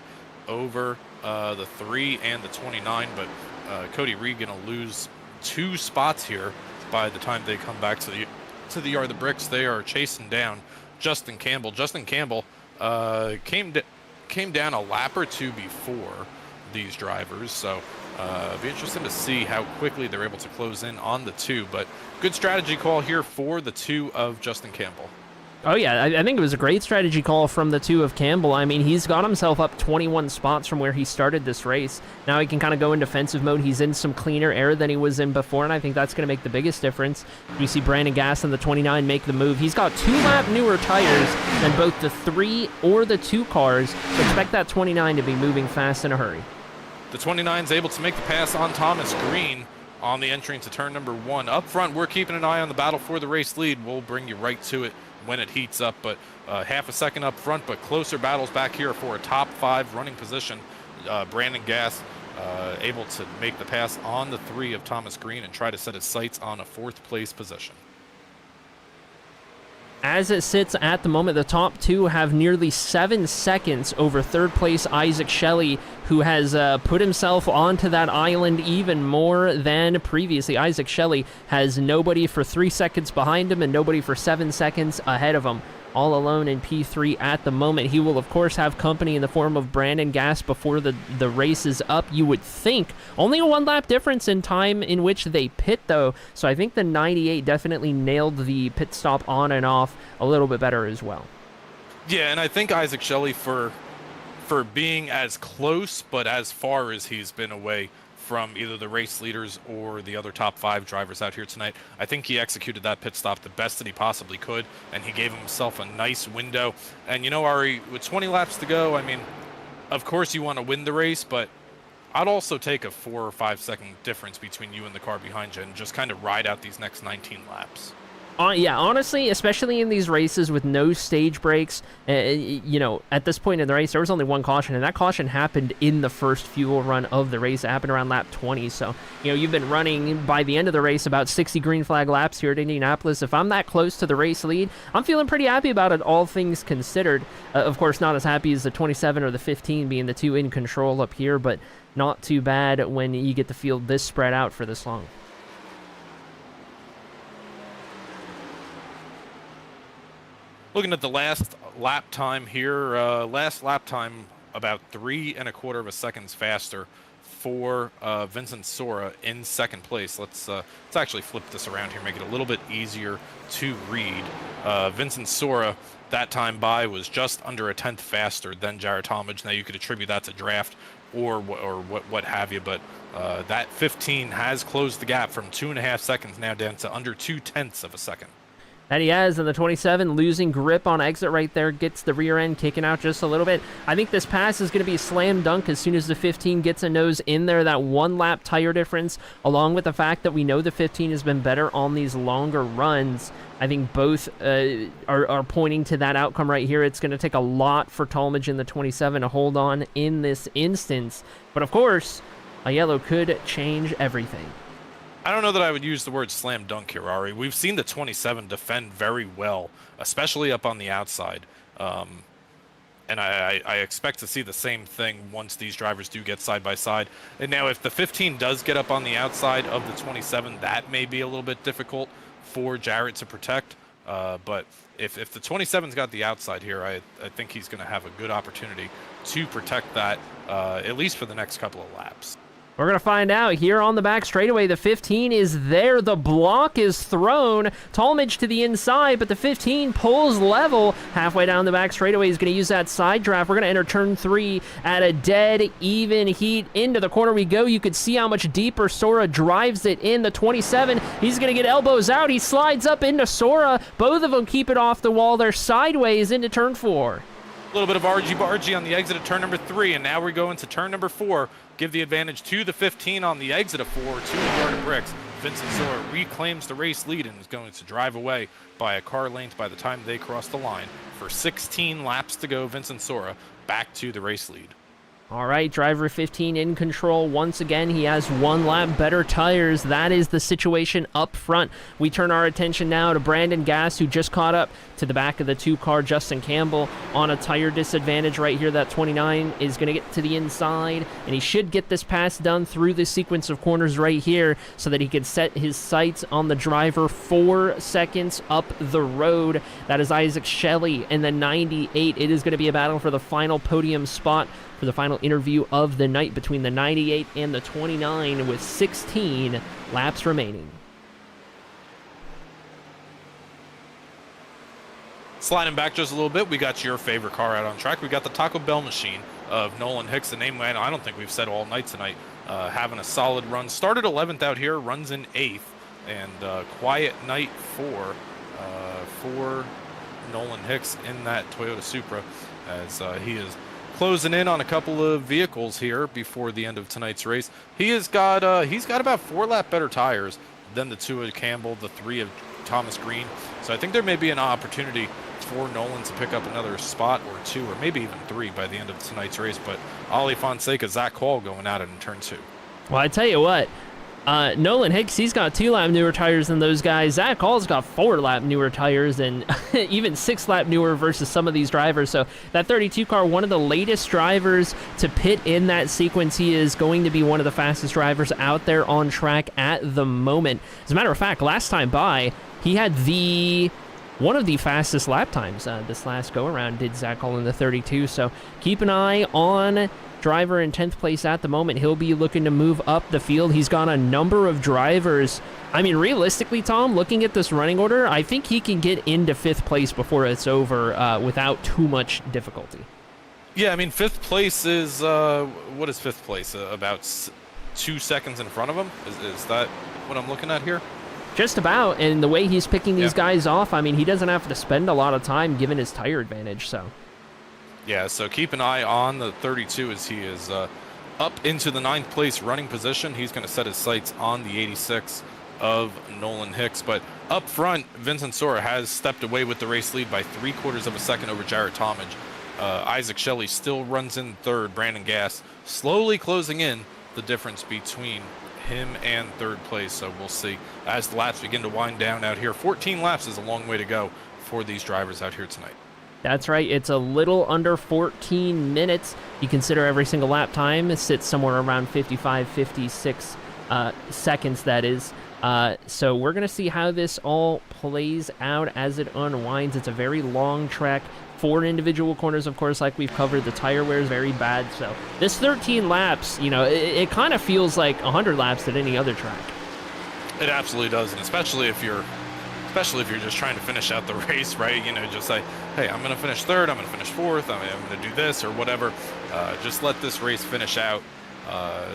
over the 3 and the 29, but Cody Reed going to lose 2 spots here by the time they come back to the yard of the bricks. They are chasing down Justin Campbell. Justin Campbell came down a lap or 2 before these drivers, so it'll be interesting to see how quickly they're able to close in on the 2, but good strategy call here for the 2 of Justin Campbell. Oh, yeah, I think it was a great strategy call from the 2 of Campbell. I mean, he's got himself up 21 spots from where he started this race. Now he can kind of go in defensive mode. He's in some cleaner air than he was in before, and I think that's going to make the biggest difference. We see Brandon Gass and the 29 make the move. He's got 2-lap newer tires than both the 3 or the 2 cars. So expect that 29 to be moving fast in a hurry. The 29 is able to make the pass on Thomas Green on the entry into turn number 1. Up front, we're keeping an eye on the battle for the race lead. We'll bring you right to it when it heats up, but half a second up front, but closer battles back here for a top 5 running position. Brandon Gass able to make the pass on the 3 of Thomas Green and try to set his sights on a 4th place position. As it sits at the moment, the top 2 have nearly 7 seconds over 3rd place Isaac Shelley, who has put himself onto that island even more than previously. Isaac Shelley has nobody for 3 seconds behind him and nobody for 7 seconds ahead of him. All alone in P3 at the moment. He will, of course, have company in the form of Brandon Gass before the race is up, you would think. Only a 1-lap difference in time in which they pit, though. So I think the 98 definitely nailed the pit stop on and off a little bit better as well. Yeah, and I think Isaac Shelley, for being as close but as far as he's been away from either the race leaders or the other top 5 drivers out here tonight. I think he executed that pit stop the best that he possibly could, and he gave himself a nice window. And you know, Arie, with 20 laps to go, I mean, of course you want to win the race, but I'd also take a 4 or 5 second difference between you and the car behind you and just kind of ride out these next 19 laps. Yeah, honestly, especially in these races with no stage breaks, you know, at this point in the race, there was only one caution, and that caution happened in the first fuel run of the race. It happened around lap 20, so, you know, you've been running, by the end of the race, about 60 green flag laps here at Indianapolis. If I'm that close to the race lead, I'm feeling pretty happy about it, all things considered. Of course, not as happy as the 27 or the 15 being the 2 in control up here, but not too bad when you get the field this spread out for this long. Looking at the last lap time here, last lap time about 3 1/4 seconds faster for Vincent Sora in second place. Let's actually flip this around here, make it a little bit easier to read. Vincent Sora, that time by, was just under a 10th faster than Jared Talmadge. Now you could attribute that to draft or what have you, but that 15 has closed the gap from 2.5 seconds now down to under 0.2 seconds. That he has, and the 27 losing grip on exit right there, gets the rear end kicking out just a little bit. I think this pass is going to be a slam dunk as soon as the 15 gets a nose in there. That 1 lap tire difference, along with the fact that we know the 15 has been better on these longer runs, I think both are pointing to that outcome right here. It's going to take a lot for Talmadge in the 27 to hold on in this instance. But of course, a yellow could change everything. I don't know that I would use the word slam dunk here, Arie. We've seen the 27 defend very well, especially up on the outside. And I expect to see the same thing once these drivers do get side by side. And now if the 15 does get up on the outside of the 27, that may be a little bit difficult for Jarrett to protect. But if the 27's got the outside here, I think he's going to have a good opportunity to protect that, at least for the next couple of laps. We're going to find out here on the back straightaway. The 15 is there. The block is thrown. Talmadge to the inside, but the 15 pulls level. Halfway down the back straightaway, he's going to use that side draft. We're going to enter turn 3 at a dead even heat. Into the corner we go. You could see how much deeper Sora drives it in. The 27, he's going to get elbows out. He slides up into Sora. Both of them keep it off the wall. They're sideways into turn 4. A little bit of argy-bargy on the exit of turn number 3, and now we go into turn number 4. Give the advantage to the 15 on the exit of 4, to the yard of bricks. Vincent Sora reclaims the race lead and is going to drive away by a car length by the time they cross the line. For 16 laps to go, Vincent Sora back to the race lead. All right, driver 15 in control. Once again, he has 1 lap better tires. That is the situation up front. We turn our attention now to Brandon Gass, who just caught up to the back of the 2-car Justin Campbell on a tire disadvantage right here. That 29 is going to get to the inside, and he should get this pass done through this sequence of corners right here so that he can set his sights on the driver 4 seconds up the road. That is Isaac Shelley in the 98. It is going to be a battle for the final podium spot for the final interview of the night between the 98 and the 29 with 16 laps remaining. Sliding back just a little bit, we got your favorite car out on track. We got the Taco Bell machine of Nolan Hicks, the name I don't think we've said all night tonight, having a solid run. Started 11th out here, runs in 8th, and quiet night for Nolan Hicks in that Toyota Supra, as he is closing in on a couple of vehicles here before the end of tonight's race. He's got about 4 lap better tires than the 2 of Campbell, the 3 of Thomas Green. So I think there may be an opportunity for Nolan to pick up another spot or 2, or maybe even 3 by the end of tonight's race. But Ali Fonseca, Zach Hall going at it in turn 2. Well, I tell you what, Nolan Hicks, he's got 2 lap newer tires than those guys. Zach Hall's got 4 lap newer tires and even 6 lap newer versus some of these drivers. So that 32 car, one of the latest drivers to pit in that sequence. He is going to be one of the fastest drivers out there on track at the moment. As a matter of fact, last time by, he had one of the fastest lap times this last go-around, did Zach Hall in the 32. So keep an eye on driver in 10th place at the moment. He'll be looking to move up the field. He's got a number of drivers. I mean, realistically, Tom, looking at this running order, I think he can get into 5th place before it's over without too much difficulty. Yeah, I mean, 5th place is, what is 5th place? About 2 seconds in front of him. Is that what I'm looking at here? Just about, and the way he's picking these guys off, I mean, he doesn't have to spend a lot of time given his tire advantage, so. Yeah, so keep an eye on the 32 as he is up into the 9th place running position. He's going to set his sights on the 86 of Nolan Hicks. But up front, Vincent Sora has stepped away with the race lead by 3/4 of a second over Jarrett Talmadge. Isaac Shelley still runs in 3rd. Brandon Gass slowly closing in the difference between him and 3rd place. So we'll see as the laps begin to wind down out here. 14 laps is a long way to go for these drivers out here tonight. That's right. It's a little under 14 minutes. You consider every single lap time. It sits somewhere around 55, 56 seconds, that is. So we're going to see how this all plays out as it unwinds. It's a very long track. 4 individual corners, of course, like we've covered. The tire wear is very bad. So this 13 laps, you know, it kind of feels like 100 laps at any other track. It absolutely does, and especially if you're just trying to finish out the race, right? You know, just say, hey, I'm going to finish 3rd, I'm going to finish 4th, I'm going to do this or whatever. Just let this race finish out. A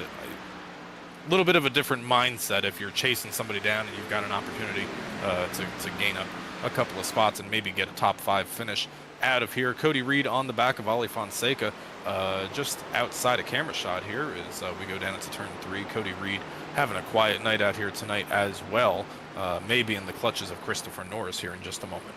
little bit of a different mindset if you're chasing somebody down and you've got an opportunity to gain a couple of spots and maybe get a top 5 finish out of here. Cody Reed on the back of Arie Fonseca, just outside a camera shot here as we go down into turn 3. Cody Reed having a quiet night out here tonight as well. Maybe in the clutches of Christopher Norris here in just a moment.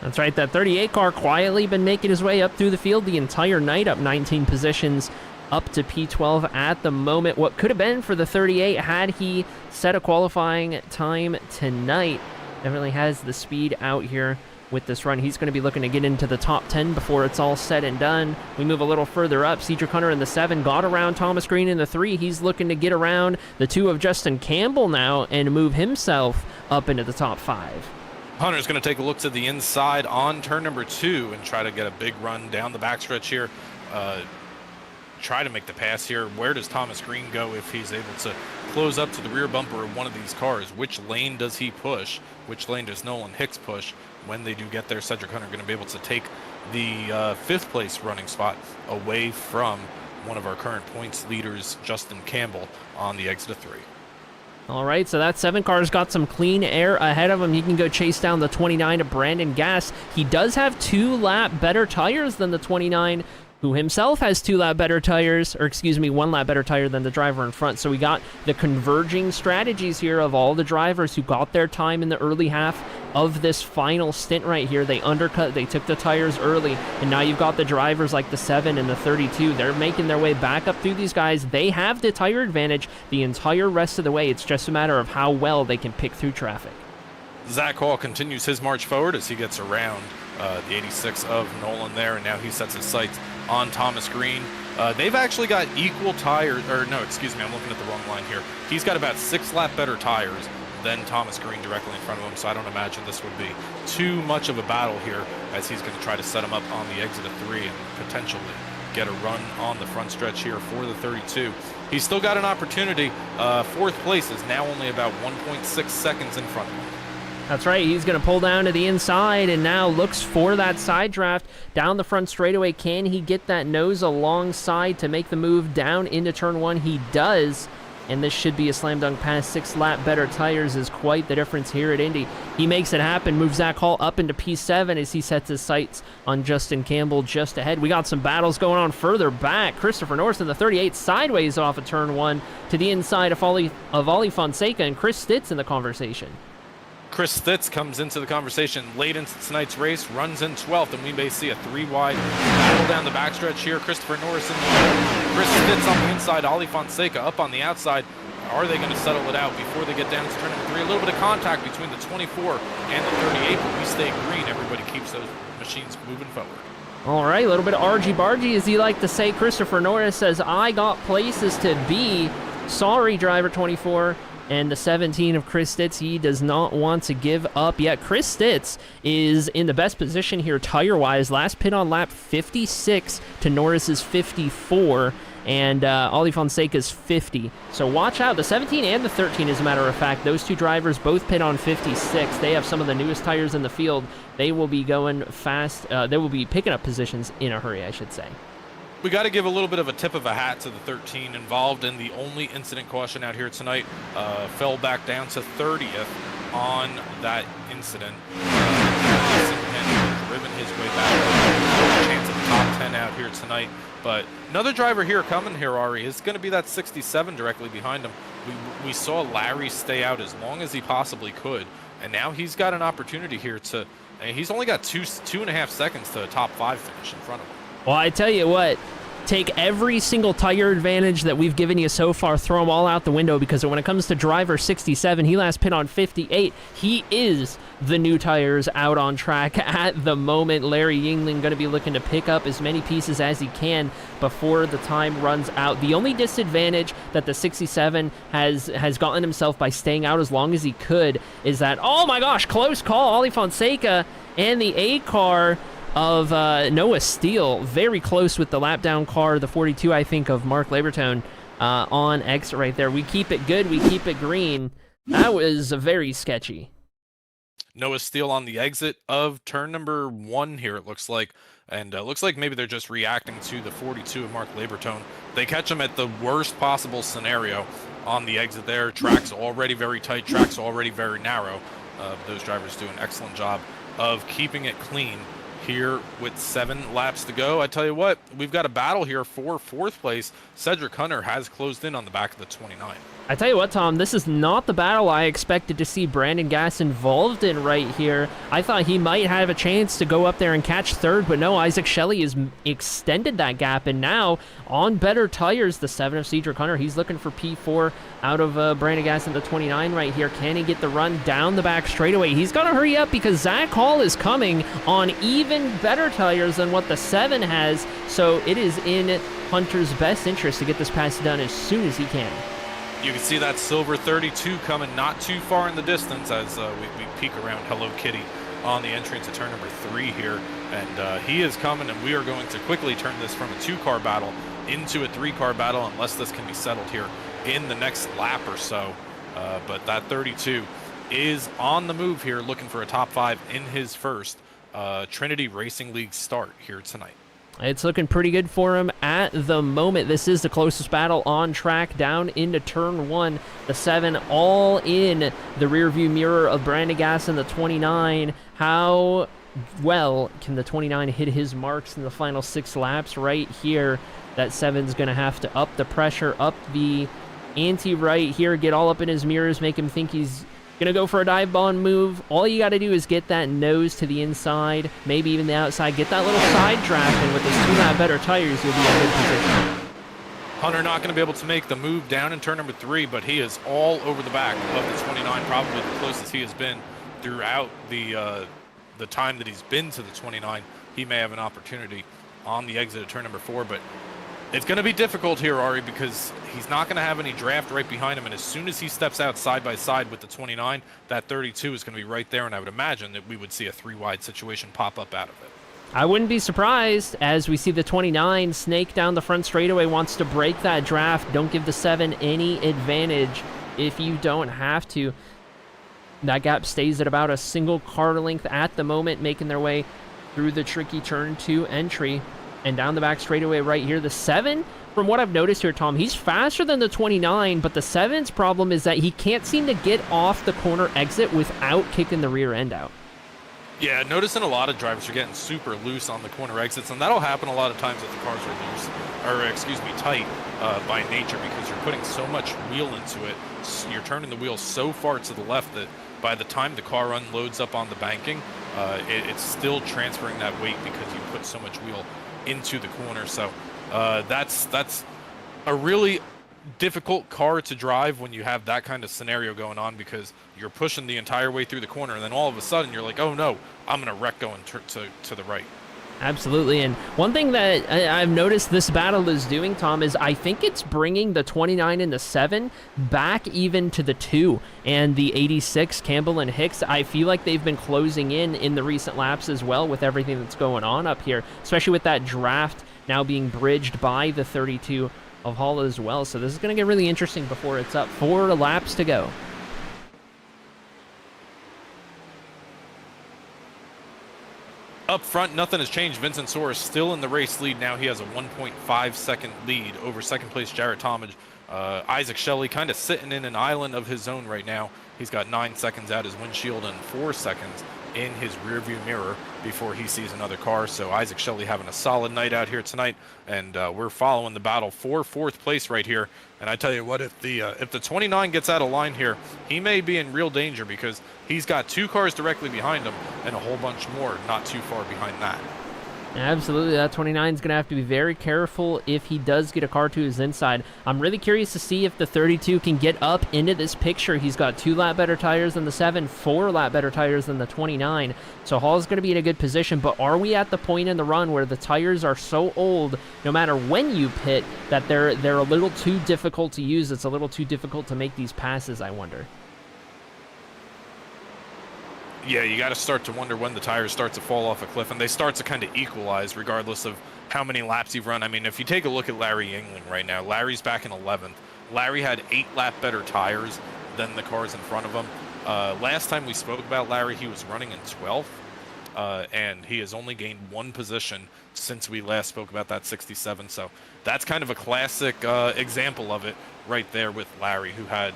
That's right. That 38 car quietly been making his way up through the field the entire night, up 19 positions up to P12 at the moment. What could have been for the 38 had he set a qualifying time tonight. Definitely has the speed out here with this run. He's going to be looking to get into the top 10 before it's all said and done. We move a little further up. Cedric Hunter in the 7 got around Thomas Green in the 3. He's looking to get around the 2 of Justin Campbell now and move himself up into the top 5. Hunter's going to take a look to the inside on turn number 2 and try to get a big run down the backstretch here. Try to make the pass here. Where does Thomas Green go if he's able to close up to the rear bumper of one of these cars? Which lane does he push? Which lane does Nolan Hicks push? When they do get there, Cedric Hunter going to be able to take the 5th place running spot away from one of our current points leaders, Justin Campbell, on the exit of 3. All right, so that 7 car's got some clean air ahead of him. He can go chase down the 29 of Brandon Gass. He does have 2 lap better tires than the 29, who himself has 2 lap better tires, or excuse me, 1 lap better tire than the driver in front. So we got the converging strategies here of all the drivers who got their time in the early half of this final stint right here. They undercut, they took the tires early, and now you've got the drivers like the 7 and the 32. They're making their way back up through these guys. They have the tire advantage the entire rest of the way. It's just a matter of how well they can pick through traffic. Zach Hall continues his march forward as he gets around the 86 of Nolan there, and now he sets his sights on Thomas Green. They've actually got equal tires, or no, excuse me, I'm looking at the wrong line here. He's got about 6 lap better tires than Thomas Green directly in front of him, so I don't imagine this would be too much of a battle here as he's going to try to set him up on the exit of 3 and potentially get a run on the front stretch here for the 32. He's still got an opportunity. 4th place is now only about 1.6 seconds in front of him. That's right, he's going to pull down to the inside and now looks for that side draft down the front straightaway. Can he get that nose alongside to make the move down into turn 1? He does, and this should be a slam dunk pass. 6 lap better tires is quite the difference here at Indy. He makes it happen, moves Zach Hall up into P7 as he sets his sights on Justin Campbell just ahead. We got some battles going on further back. Christopher Norris in the 38 sideways off of turn 1 to the inside of Arie Fonseca, and Chris Stitz in the conversation. Chris Stitz comes into the conversation late into tonight's race, runs in 12th, and we may see a 3-wide battle down the backstretch here. Christopher Norris in the middle, Chris Stitz on the inside, Arie Fonseca up on the outside. Are they going to settle it out before they get down to turn number 3? A little bit of contact between the 24 and the 38, but we stay green. Everybody keeps those machines moving forward. All right, a little bit of argy-bargy, as you like to say. Christopher Norris says, I got places to be. Sorry, driver 24. And the 17 of Chris Stitz, he does not want to give up yet. Chris Stitz is in the best position here tire-wise. Last pit on lap 56 to Norris's 54, and Arie Fonseca's 50. So watch out. The 17 and the 13, as a matter of fact, those 2 drivers both pit on 56. They have some of the newest tires in the field. They will be going fast. They will be picking up positions in a hurry, I should say. We got to give a little bit of a tip of a hat to the 13 involved in the only incident caution out here tonight. Fell back down to 30th on that incident. Driven his way back. Chance of top 10 out here tonight. But another driver here coming here, Arie, is going to be that 67 directly behind him. We saw Larry stay out as long as he possibly could, and now he's got an opportunity here to. He's only got 2.5 seconds to a top 5 finish in front of him. Well, I tell you what, take every single tire advantage that we've given you so far, throw them all out the window, because when it comes to driver 67, he last pit on 58. He is the new tires out on track at the moment. Larry Yingling going to be looking to pick up as many pieces as he can before the time runs out. The only disadvantage that the 67 has gotten himself by staying out as long as he could is that, oh my gosh, close call, Ollie Fonseca and the A car of Noah Steele, very close with the lap down car, the 42, I think, of Mark Labertone on exit right there. We keep it good, we keep it green. That was very sketchy. Noah Steele on the exit of turn number 1 here, it looks like. And looks like maybe they're just reacting to the 42 of Mark Labertone. They catch him at the worst possible scenario on the exit there. Track's already very tight, track's already very narrow. Those drivers do an excellent job of keeping it clean here with 7 laps to go. I tell you what, we've got a battle here for 4th place. Cedric Hunter has closed in on the back of the 29. I tell you what, Tom, this is not the battle I expected to see Brandon Gass involved in right here. I thought he might have a chance to go up there and catch 3rd, but no, Isaac Shelley has extended that gap, and now on better tires, the 7 of Cedric Hunter, he's looking for P4 out of Brandon Gass in the 29 right here. Can he get the run down the back straightaway? He's got to hurry up because Zach Hall is coming on even better tires than what the 7 has, so it is in Hunter's best interest to get this pass done as soon as he can. You can see that silver 32 coming not too far in the distance as we peek around Hello Kitty on the entry into turn number 3 here. And he is coming, and we are going to quickly turn this from a 2-car battle into a 3-car battle unless this can be settled here in the next lap or so. But that 32 is on the move here, looking for a top 5 in his first Trinity Racing League start here tonight. It's looking pretty good for him at the moment. This is the closest battle on track down into turn 1. The 7 all in the rearview mirror of Brandon Gass in the 29. How well can the 29 hit his marks in the final 6 laps right here? That 7's going to have to up the pressure, up the ante right here, get all up in his mirrors, make him think he's gonna go for a dive bomb move. All you got to do is get that nose to the inside, maybe even the outside, get that little side draft, and with those 2-lap better tires, you'll be in a good position. Hunter not going to be able to make the move down in turn number 3, but he is all over the back of the 29, probably the closest he has been throughout the time that he's been to the 29. He may have an opportunity on the exit of turn number 4, but it's going to be difficult here, Arie, because he's not going to have any draft right behind him, and as soon as he steps out side by side with the 29, that 32 is going to be right there, and I would imagine that we would see a 3-wide situation pop up out of it. I wouldn't be surprised as we see the 29 snake down the front straightaway, wants to break that draft. Don't give the 7 any advantage if you don't have to. That gap stays at about a single car length at the moment, making their way through the tricky turn 2 entry. And down the back straightaway right here, the 7, from what I've noticed here, Tom, he's faster than the 29, but the 7's problem is that he can't seem to get off the corner exit without kicking the rear end out. Yeah, noticing a lot of drivers are getting super loose on the corner exits, and that'll happen a lot of times if the cars are loose, or excuse me, tight by nature, because you're putting so much wheel into it. You're turning the wheel so far to the left that by the time the car unloads up on the banking, it's still transferring that weight because you put so much wheel into the corner. So that's a really difficult car to drive when you have that kind of scenario going on, because you're pushing the entire way through the corner, and then all of a sudden you're like, oh no, I'm gonna wreck going to the right. Absolutely. And one thing that I've noticed this battle is doing, Tom, is I think it's bringing the 29 and the 7 back even to the 2 and the 86, Campbell and Hicks. I feel like they've been closing in the recent laps as well with everything that's going on up here, especially with that draft now being bridged by the 32 of Hall as well. So this is going to get really interesting before it's up. 4 laps to go. Up front, nothing has changed. Vincent Soar is still in the race lead. Now he has a 1.5-second lead over second place Jarrett Talmadge. Isaac Shelley kind of sitting in an island of his own right now. He's got 9 seconds out his windshield and 4 seconds in his rearview mirror before he sees another car. So Isaac Shelley having a solid night out here tonight, and we're following the battle for 4th place right here. And I tell you what, if the 29 gets out of line here, he may be in real danger because he's got 2 cars directly behind him and a whole bunch more not too far behind that. Absolutely, that 29 is going to have to be very careful if he does get a car to his inside. I'm really curious to see if the 32 can get up into this picture. He's got 2 lap better tires than the 7, 4 lap better tires than the 29. So Hall's going to be in a good position, but are we at the point in the run where the tires are so old, no matter when you pit, that they're a little too difficult to use? It's a little too difficult to make these passes, I wonder. Yeah, you got to start to wonder when the tires start to fall off a cliff, and they start to kind of equalize regardless of how many laps you've run. I mean, if you take a look at Larry Yingling right now, Larry's back in 11th. Larry had 8 lap better tires than the cars in front of him. Last time we spoke about Larry, he was running in 12th, and he has only gained 1 position since we last spoke about that 67. So that's kind of a classic example of it right there with Larry, who had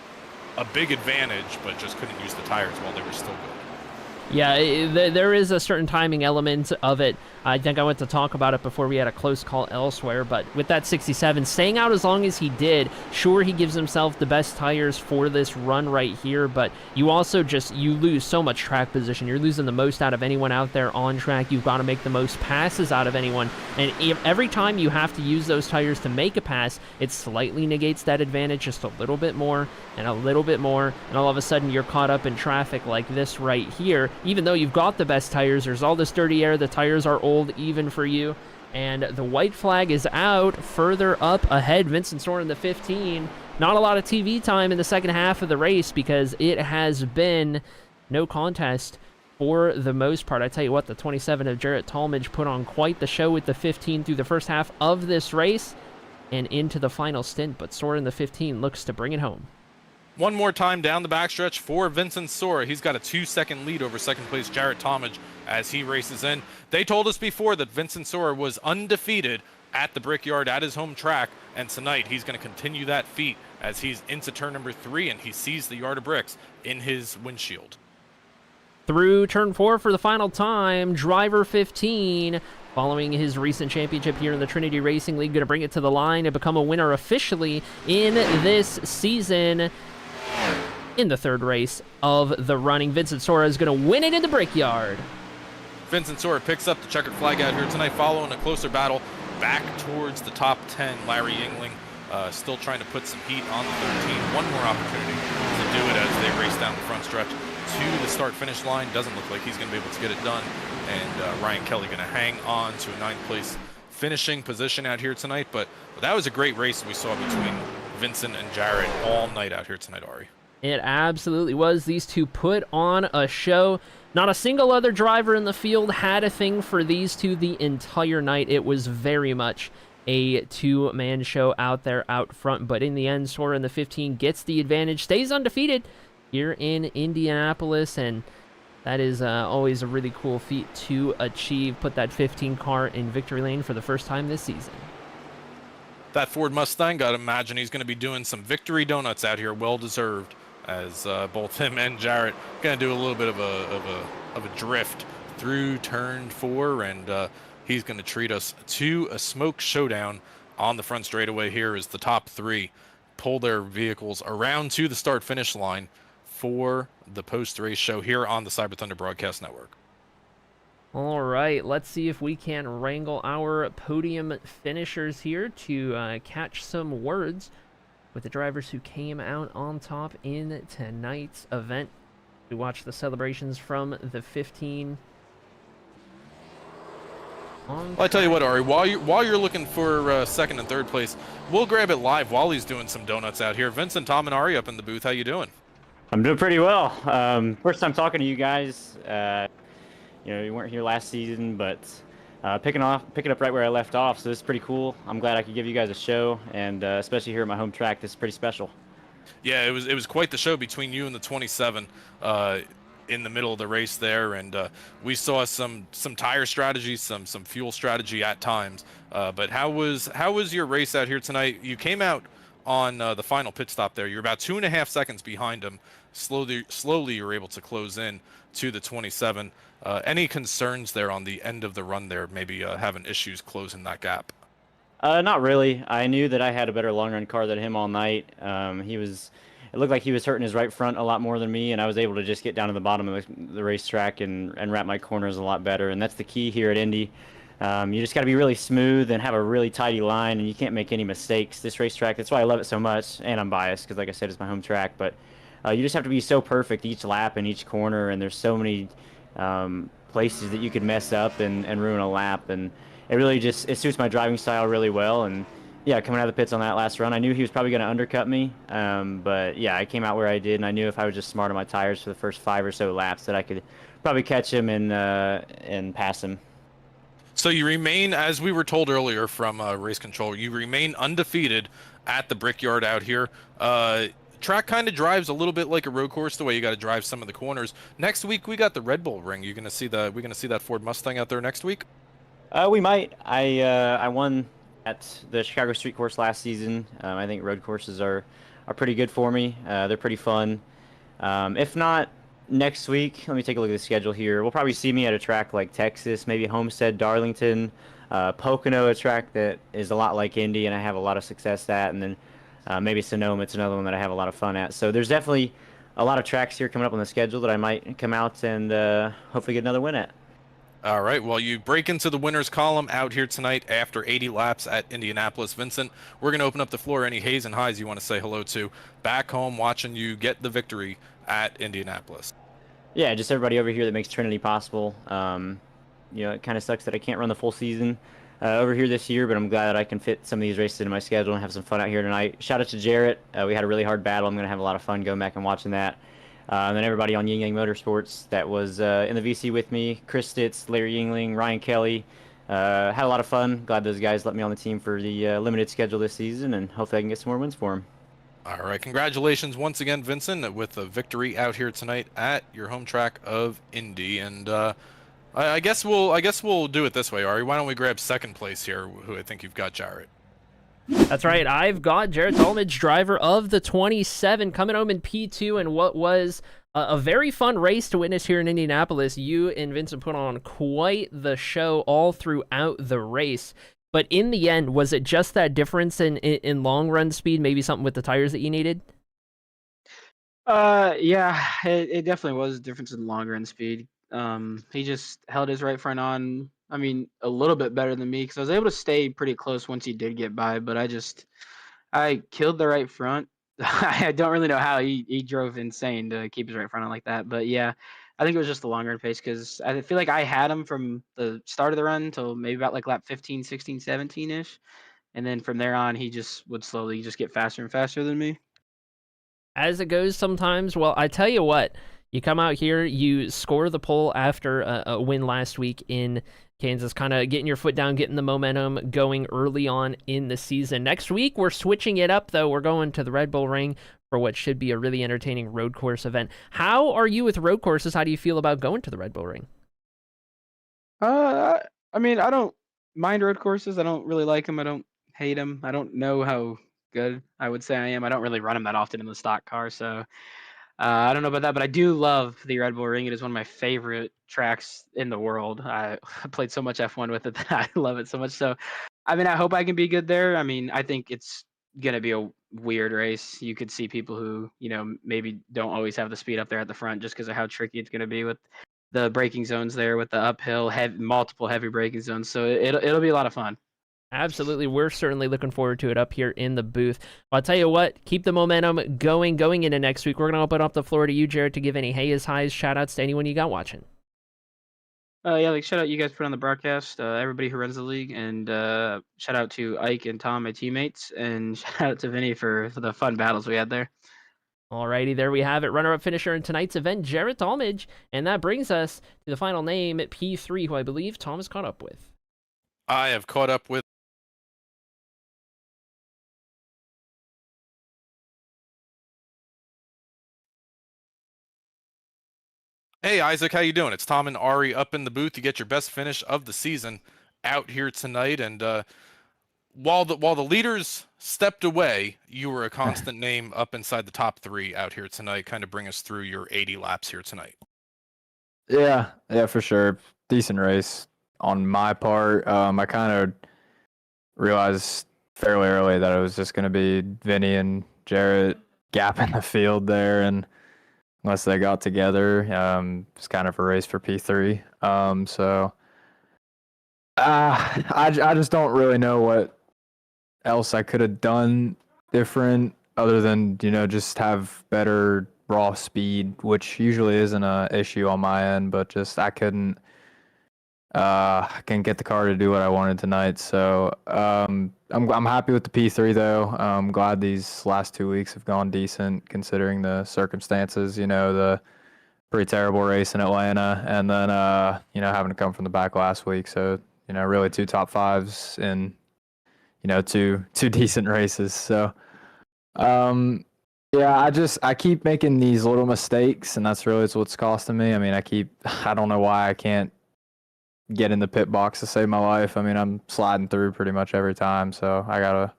a big advantage but just couldn't use the tires while they were still good. Yeah, there is a certain timing element of it. I think I went to talk about it before we had a close call elsewhere, but with that 67, staying out as long as he did, sure, he gives himself the best tires for this run right here, but you also you lose so much track position. You're losing the most out of anyone out there on track. You've got to make the most passes out of anyone, and every time you have to use those tires to make a pass, it slightly negates that advantage just a little bit more, and a little bit more, and all of a sudden you're caught up in traffic like this right here. Even though you've got the best tires, there's all this dirty air, the tires are old even for you, and the white flag is out. Further up ahead, Vincent Soar in the 15. Not a lot of TV time in the second half of the race because it has been no contest for the most part. I tell you what, the 27 of Jarrett Talmadge put on quite the show with the 15 through the first half of this race and into the final stint, but Soar in the 15 looks to bring it home. One more time down the backstretch for Vincent Soar. He's got a 2-second lead over second place Jarrett Talmadge as he races in. They told us before that Vincent Soar was undefeated at the Brickyard at his home track, and tonight he's going to continue that feat as he's into turn number 3 and he sees the yard of bricks in his windshield. Through turn 4 for the final time, driver 15, following his recent championship here in the Trinity Racing League, going to bring it to the line and become a winner officially in this season. In the third race of the running, Vincent Soar is going to win it in the Brickyard. Vincent Soar picks up the checkered flag out here tonight, following a closer battle back towards the top 10. Larry Yingling still trying to put some heat on the 13. One more opportunity to do it as they race down the front stretch to the start-finish line. Doesn't look like he's going to be able to get it done. And Ryan Kelly going to hang on to a 9th place finishing position out here tonight. But that was a great race we saw between Vincent and Jarrett all night out here tonight, Arie. It absolutely was. These two put on a show. Not a single other driver in the field had a thing for these two the entire night. It was very much a 2-man show out there out front. But in the end, Soar in the 15 gets the advantage, stays undefeated here in Indianapolis, and that is always a really cool feat to achieve. Put that 15 car in victory lane for the first time this season. That Ford Mustang, gotta imagine he's going to be doing some victory donuts out here, well deserved, as both him and Jarrett going to do a little bit of a drift through turn 4, and he's going to treat us to a smoke showdown on the front straightaway here as the top 3 pull their vehicles around to the start finish line for the post-race show here on the Cyber Thunder Broadcast Network. All right, let's see if we can wrangle our podium finishers here to catch some words with the drivers who came out on top in tonight's event. We watched the celebrations from the 15. Well, I tell you what, Arie, while you're looking for second and third place, we'll grab it live while he's doing some donuts out here. Vincent, Tom, and Arie up in the booth. How you doing? I'm doing pretty well. First time talking to you guys. You weren't here last season, but picking up right where I left off, so this is pretty cool. I'm glad I could give you guys a show, and especially here at my home track, this is pretty special. Yeah, it was quite the show between you and the 27. in the middle of the race there, and we saw some tire strategy, some fuel strategy at times. But how was your race out here tonight? You came out on the final pit stop there. You're about 2.5 seconds behind him. Slowly you were able to close in to the 27. Any concerns there on the end of the run there? Maybe having issues closing that gap. Not really. I knew that I had a better long run car than him all night. It looked like he was hurting his right front a lot more than me, and I was able to just get down to the bottom of the racetrack and wrap my corners a lot better. And that's the key here at Indy. You just got to be really smooth and have a really tidy line, and you can't make any mistakes. This racetrack, that's why I love it so much, and I'm biased because, like I said, it's my home track. But you just have to be so perfect each lap and each corner, and there's so many places that you could mess up and ruin a lap. And it really just it suits my driving style really well. And yeah, coming out of the pits on that last run, I knew he was probably going to undercut me. But yeah, I came out where I did, and I knew if I was just smart on my tires for the first 5 or so laps that I could probably catch him and pass him. So you remain, as we were told earlier from Race Control, you remain undefeated at the Brickyard out here. Track kind of drives a little bit like a road course, the way you got to drive some of the corners. Next week we got the Red Bull Ring. We're gonna see that Ford Mustang out there next week. We might. I won at the Chicago Street Course last season. I think road courses are pretty good for me. They're pretty fun. If not next week, let me take a look at the schedule here. We'll probably see me at a track like Texas, maybe Homestead, Darlington, Pocono, a track that is a lot like Indy, and I have a lot of success at, and then maybe Sonoma. It's another one that I have a lot of fun at. So there's definitely a lot of tracks here coming up on the schedule that I might come out and hopefully get another win at. All right, well, you break into the winners column out here tonight after 80 laps at Indianapolis. Vincent, we're going to open up the floor. Any hays and highs you want to say hello to back home watching you get the victory at Indianapolis? Yeah, just everybody over here that makes Trinity possible. It kind of sucks that I can't run the full season over here this year, but I'm glad that I can fit some of these races into my schedule and have some fun out here tonight. Shout out to Jarrett. We had a really hard battle. I'm going to have a lot of fun going back and watching that. And then everybody on Yin Yang Motorsports that was in the VC with me, Chris Stitz, Larry Yingling, Ryan Kelly. Had a lot of fun. Glad those guys let me on the team for the limited schedule this season, and hopefully I can get some more wins for them. All right, congratulations once again, Vincent, with a victory out here tonight at your home track of Indy. And I guess we'll do it this way, Arie. Why don't we grab second place here? Who I think you've got, Jarrett. That's right. I've got Jarrett Talmadge, driver of the 27, coming home in P2 in what was a very fun race to witness here in Indianapolis. You and Vincent put on quite the show all throughout the race. But in the end, was it just that difference in long run speed? Maybe something with the tires that you needed? Yeah, it definitely was a difference in long run speed. He just held his right front on. I mean, a little bit better than me because I was able to stay pretty close once he did get by. But I killed the right front. I don't really know how he drove insane to keep his right front on like that. But yeah, I think it was just the long run pace because I feel like I had him from the start of the run till maybe about like lap 15, 16, 17-ish. And then from there on, he just would slowly just get faster and faster than me. As it goes sometimes. Well, I tell you what, you come out here, you score the pole after a win last week in Kansas, kind of getting your foot down, getting the momentum going early on in the season. Next week, we're switching it up, though. We're going to the Red Bull Ring for what should be a really entertaining road course event. How are you with road courses? How do you feel about going to the Red Bull Ring? I mean, I don't mind road courses. I don't really like them. I don't hate them. I don't know how good I would say I am. I don't really run them that often in the stock car, so I don't know about that. But I do love the Red Bull Ring. It is one of my favorite tracks in the world. I played so much F1 with it that I love it so much. So, I mean, I hope I can be good there. I mean, I think it's gonna be a weird race. You could see people who, maybe don't always have the speed up there at the front just because of how tricky it's gonna be with the braking zones there, with the uphill, multiple heavy braking zones. So it'll be a lot of fun. Absolutely. We're certainly looking forward to it up here in the booth. I'll tell you what, keep the momentum going into next week. We're going to open up the floor to you, Jared, to give any hayes, highs, shout-outs to anyone you got watching. Yeah, like shout out you guys put on the broadcast, everybody who runs the league, and shout out to Ike and Tom, my teammates, and shout out to Vinny for the fun battles we had there. Alrighty, there we have it. Runner-up finisher in tonight's event, Jarrett Talmadge. And that brings us to the final name at P3, who I believe Tom has caught up with. I have caught up with Hey Isaac, how you doing? It's Tom and Arie up in the booth. You get your best finish of the season out here tonight, and while the leaders stepped away, you were a constant name up inside the top three out here tonight. Kind of bring us through your 80 laps here tonight. Yeah, for sure. Decent race on my part. I kind of realized fairly early that it was just going to be Vinny and Jarrett gapping the field there, and unless they got together, it's kind of a race for P3. So I just don't really know what else I could have done different other than just have better raw speed, which usually isn't a issue on my end, but just I couldn't get the car to do what I wanted tonight. So I'm happy with the P3 though. I'm glad these last 2 weeks have gone decent considering the circumstances. The pretty terrible race in Atlanta, and then having to come from the back last week. So really two top fives in two decent races. So yeah, I keep making these little mistakes, and that's really what's costing me. I mean, I don't know why I can't get in the pit box to save my life. I mean, I'm sliding through pretty much every time, so I gotta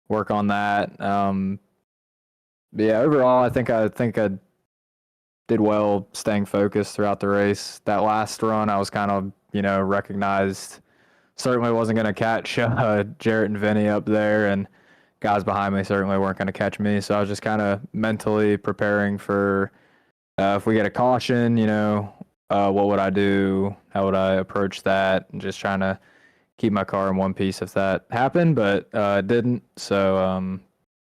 work on that. But yeah, overall, I think I did well staying focused throughout the race. That last run, I was kind of recognized certainly wasn't going to catch Jarrett and Vinny up there, and guys behind me certainly weren't going to catch me. So I was just kind of mentally preparing for if we get a caution, what would I do? How would I approach that? And just trying to keep my car in one piece if that happened, but it didn't. So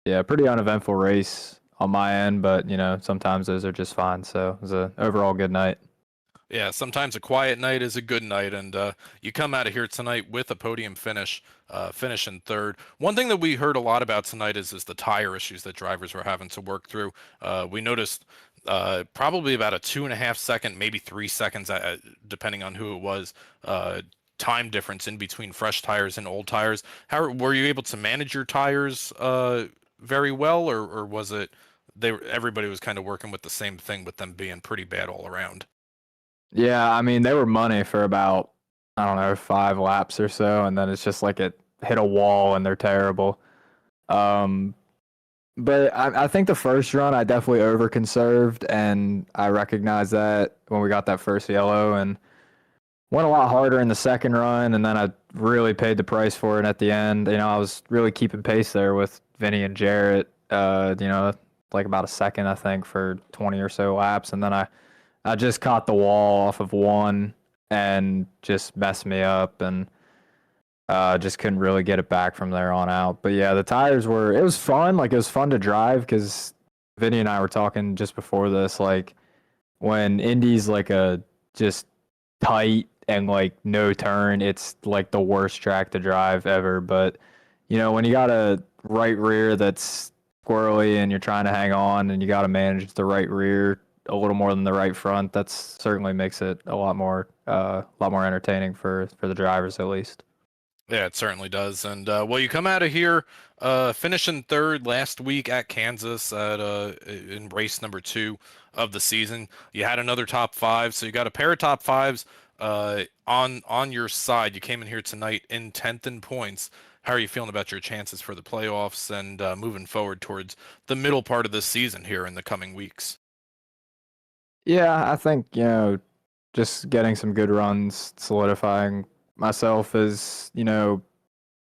yeah, pretty uneventful race on my end, but sometimes those are just fine. So it was an overall good night. Yeah, sometimes a quiet night is a good night, and you come out of here tonight with a podium finish, finish in third. One thing that we heard a lot about tonight is the tire issues that drivers were having to work through. We noticed probably about a 2.5 second, maybe 3 seconds, depending on who it was, time difference in between fresh tires and old tires. How were you able to manage your tires very well, or was it everybody was kind of working with the same thing, with them being pretty bad all around? Yeah, I mean, they were money for about, I don't know, 5 laps or so, and then it's just like it hit a wall and they're terrible. But I think the first run I definitely over-conserved, and I recognized that when we got that first yellow, and went a lot harder in the second run, and then I really paid the price for it at the end. I was really keeping pace there with Vinny and Jarrett, like about a second, I think, for 20 or so laps, and then I just caught the wall off of one and just messed me up, and just couldn't really get it back from there on out. But yeah, the tires it was fun. Like, it was fun to drive because Vinny and I were talking just before this, like when Indy's like a just tight and like no turn, it's like the worst track to drive ever. But when you got a right rear that's squirrely and you're trying to hang on and you got to manage the right rear a little more than the right front, that certainly makes it a lot more entertaining for the drivers, at least. Yeah, it certainly does. And well, you come out of here finishing third last week at Kansas in race number 2 of the season. You had another top 5, so you got a pair of top 5s on your side. You came in here tonight in 10th in points. How are you feeling about your chances for the playoffs and moving forward towards the middle part of this season here in the coming weeks? Yeah, I think, just getting some good runs, solidifying myself as,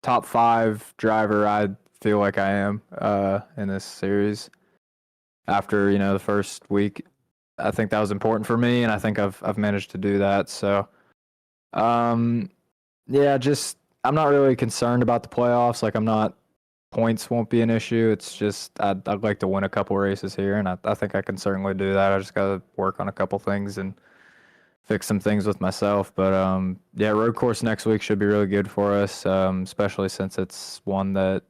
top 5 driver, I feel like I am in this series. After, the first week, I think that was important for me, and I think I've managed to do that. So, yeah, just I'm not really concerned about the playoffs. Like, points won't be an issue. It's just I'd like to win a couple races here, and I think I can certainly do that. I just got to work on a couple things and fix some things with myself. But yeah, road course next week should be really good for us, especially since it's one that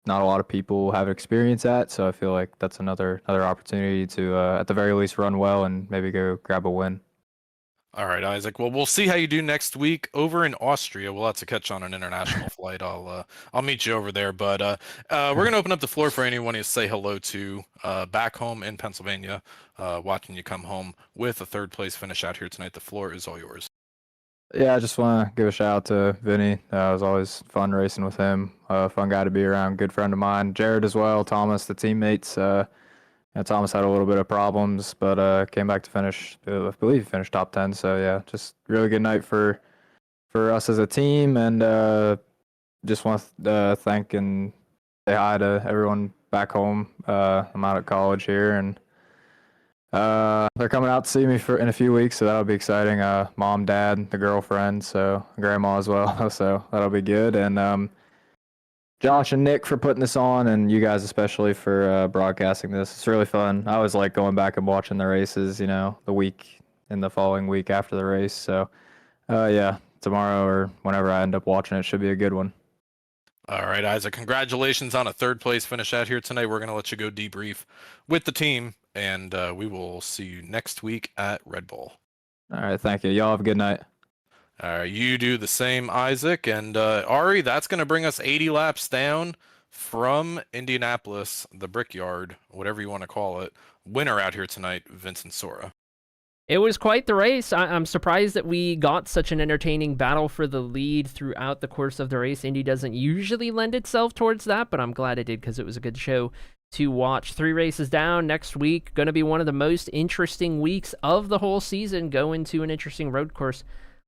not a lot of people have experience at. So I feel like that's another opportunity to at the very least run well and maybe go grab a win. All right, Isaac. Well, we'll see how you do next week over in Austria. We'll have to catch on an international flight. I'll meet you over there. But we're gonna open up the floor for anyone to say hello to back home in Pennsylvania, watching you come home with a third place finish out here tonight. The floor is all yours. Yeah, I just want to give a shout out to Vinny. It was always fun racing with him. Fun guy to be around. Good friend of mine. Jared as well. Thomas, the teammates. Thomas had a little bit of problems, but came back to finish. I believe he finished top 10. So yeah, just really good night for us as a team, and just want to thank and say hi to everyone back home. I'm out at college here, and they're coming out to see me in a few weeks, so that'll be exciting. Mom, dad, the girlfriend, so grandma as well. So that'll be good, and Josh and Nick for putting this on, and you guys especially for broadcasting this. It's really fun. I always like going back and watching the races, the week and the following week after the race. So, yeah, tomorrow or whenever I end up watching it should be a good one. All right, Isaac, congratulations on a third place finish out here tonight. We're going to let you go debrief with the team, and we will see you next week at Red Bull. All right, thank you. Y'all have a good night. You do the same, Isaac. And Arie, that's going to bring us 80 laps down from Indianapolis, the Brickyard, whatever you want to call it. Winner out here tonight, Vincent Sora. It was quite the race. I'm surprised that we got such an entertaining battle for the lead throughout the course of the race. Indy doesn't usually lend itself towards that, but I'm glad it did because it was a good show to watch. 3 races down next week. Going to be one of the most interesting weeks of the whole season. Going to an interesting road course.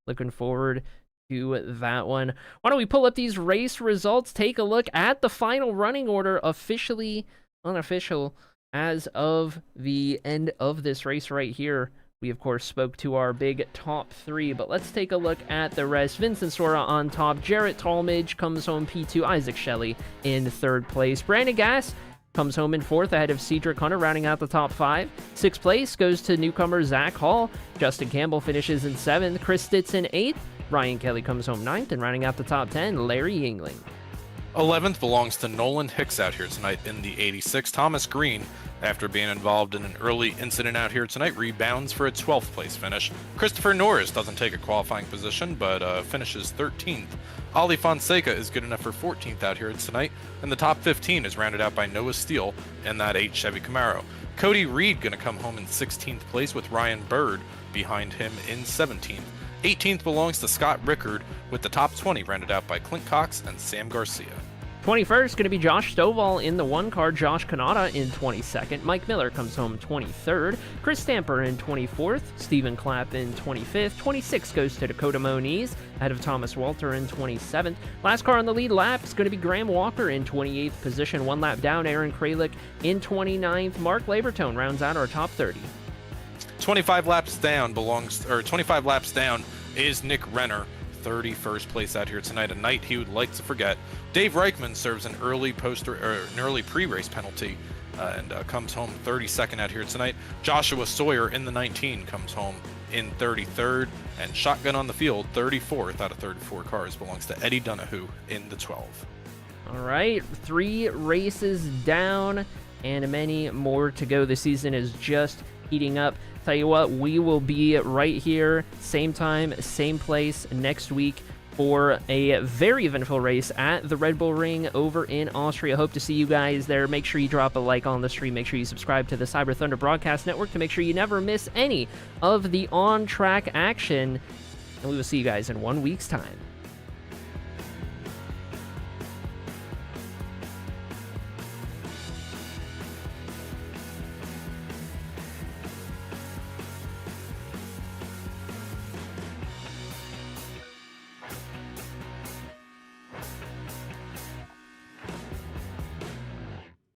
Looking forward to that one. Why don't we pull up these race results, take a look at the final running order, officially unofficial as of the end of this race right here. We, of course, spoke to our big top 3, but let's take a look at the rest. Vincent Sora on top. Jarrett Talmadge comes home P2. Isaac Shelley in 3rd place. Brandon Gass comes home in 4th ahead of Cedric Hunter, rounding out the top 5. 6th place goes to newcomer Zach Hall. Justin Campbell finishes in 7th. Chris Stitz in 8th. Ryan Kelly comes home 9th, and rounding out the top 10, Larry Yingling. 11th belongs to Nolan Hicks out here tonight in the 86. Thomas Green, after being involved in an early incident out here tonight, rebounds for a 12th place finish. Christopher Norris doesn't take a qualifying position, but finishes 13th. Ali Fonseca is good enough for 14th out here tonight, and the top 15 is rounded out by Noah Steele in that 8 Chevy Camaro. Cody Reed going to come home in 16th place with Ryan Bird behind him in 17th. 18th belongs to Scott Rickard, with the top 20 rounded out by Clint Cox and Sam Garcia. 21st, going to be Josh Stovall in the 1 car, Josh Kanata in 22nd, Mike Miller comes home 23rd, Chris Stamper in 24th, Stephen Clapp in 25th, 26th goes to Dakota Moniz, ahead of Thomas Walter in 27th. Last car on the lead lap is going to be Graham Walker in 28th position, 1 lap down, Aaron Kralik in 29th, Mark Labertone rounds out our top 30. 25 laps down is Nick Renner, 31st place out here tonight, a night he would like to forget. Dave Reichman serves an early pre-race penalty and comes home 32nd out here tonight. Joshua Sawyer in the 19 comes home in 33rd, and shotgun on the field, 34th out of 34 cars, belongs to Eddie Donahue in the 12. All right, 3 races down and many more to go. The season is just heating up. Tell you what, we will be right here, same time, same place next week for a very eventful race at the Red Bull Ring over in Austria. Hope to see you guys there. Make sure you drop a like on the stream. Make sure you subscribe to the Cyber Thunder Broadcast Network to make sure you never miss any of the on-track action. And we will see you guys in 1 week's time.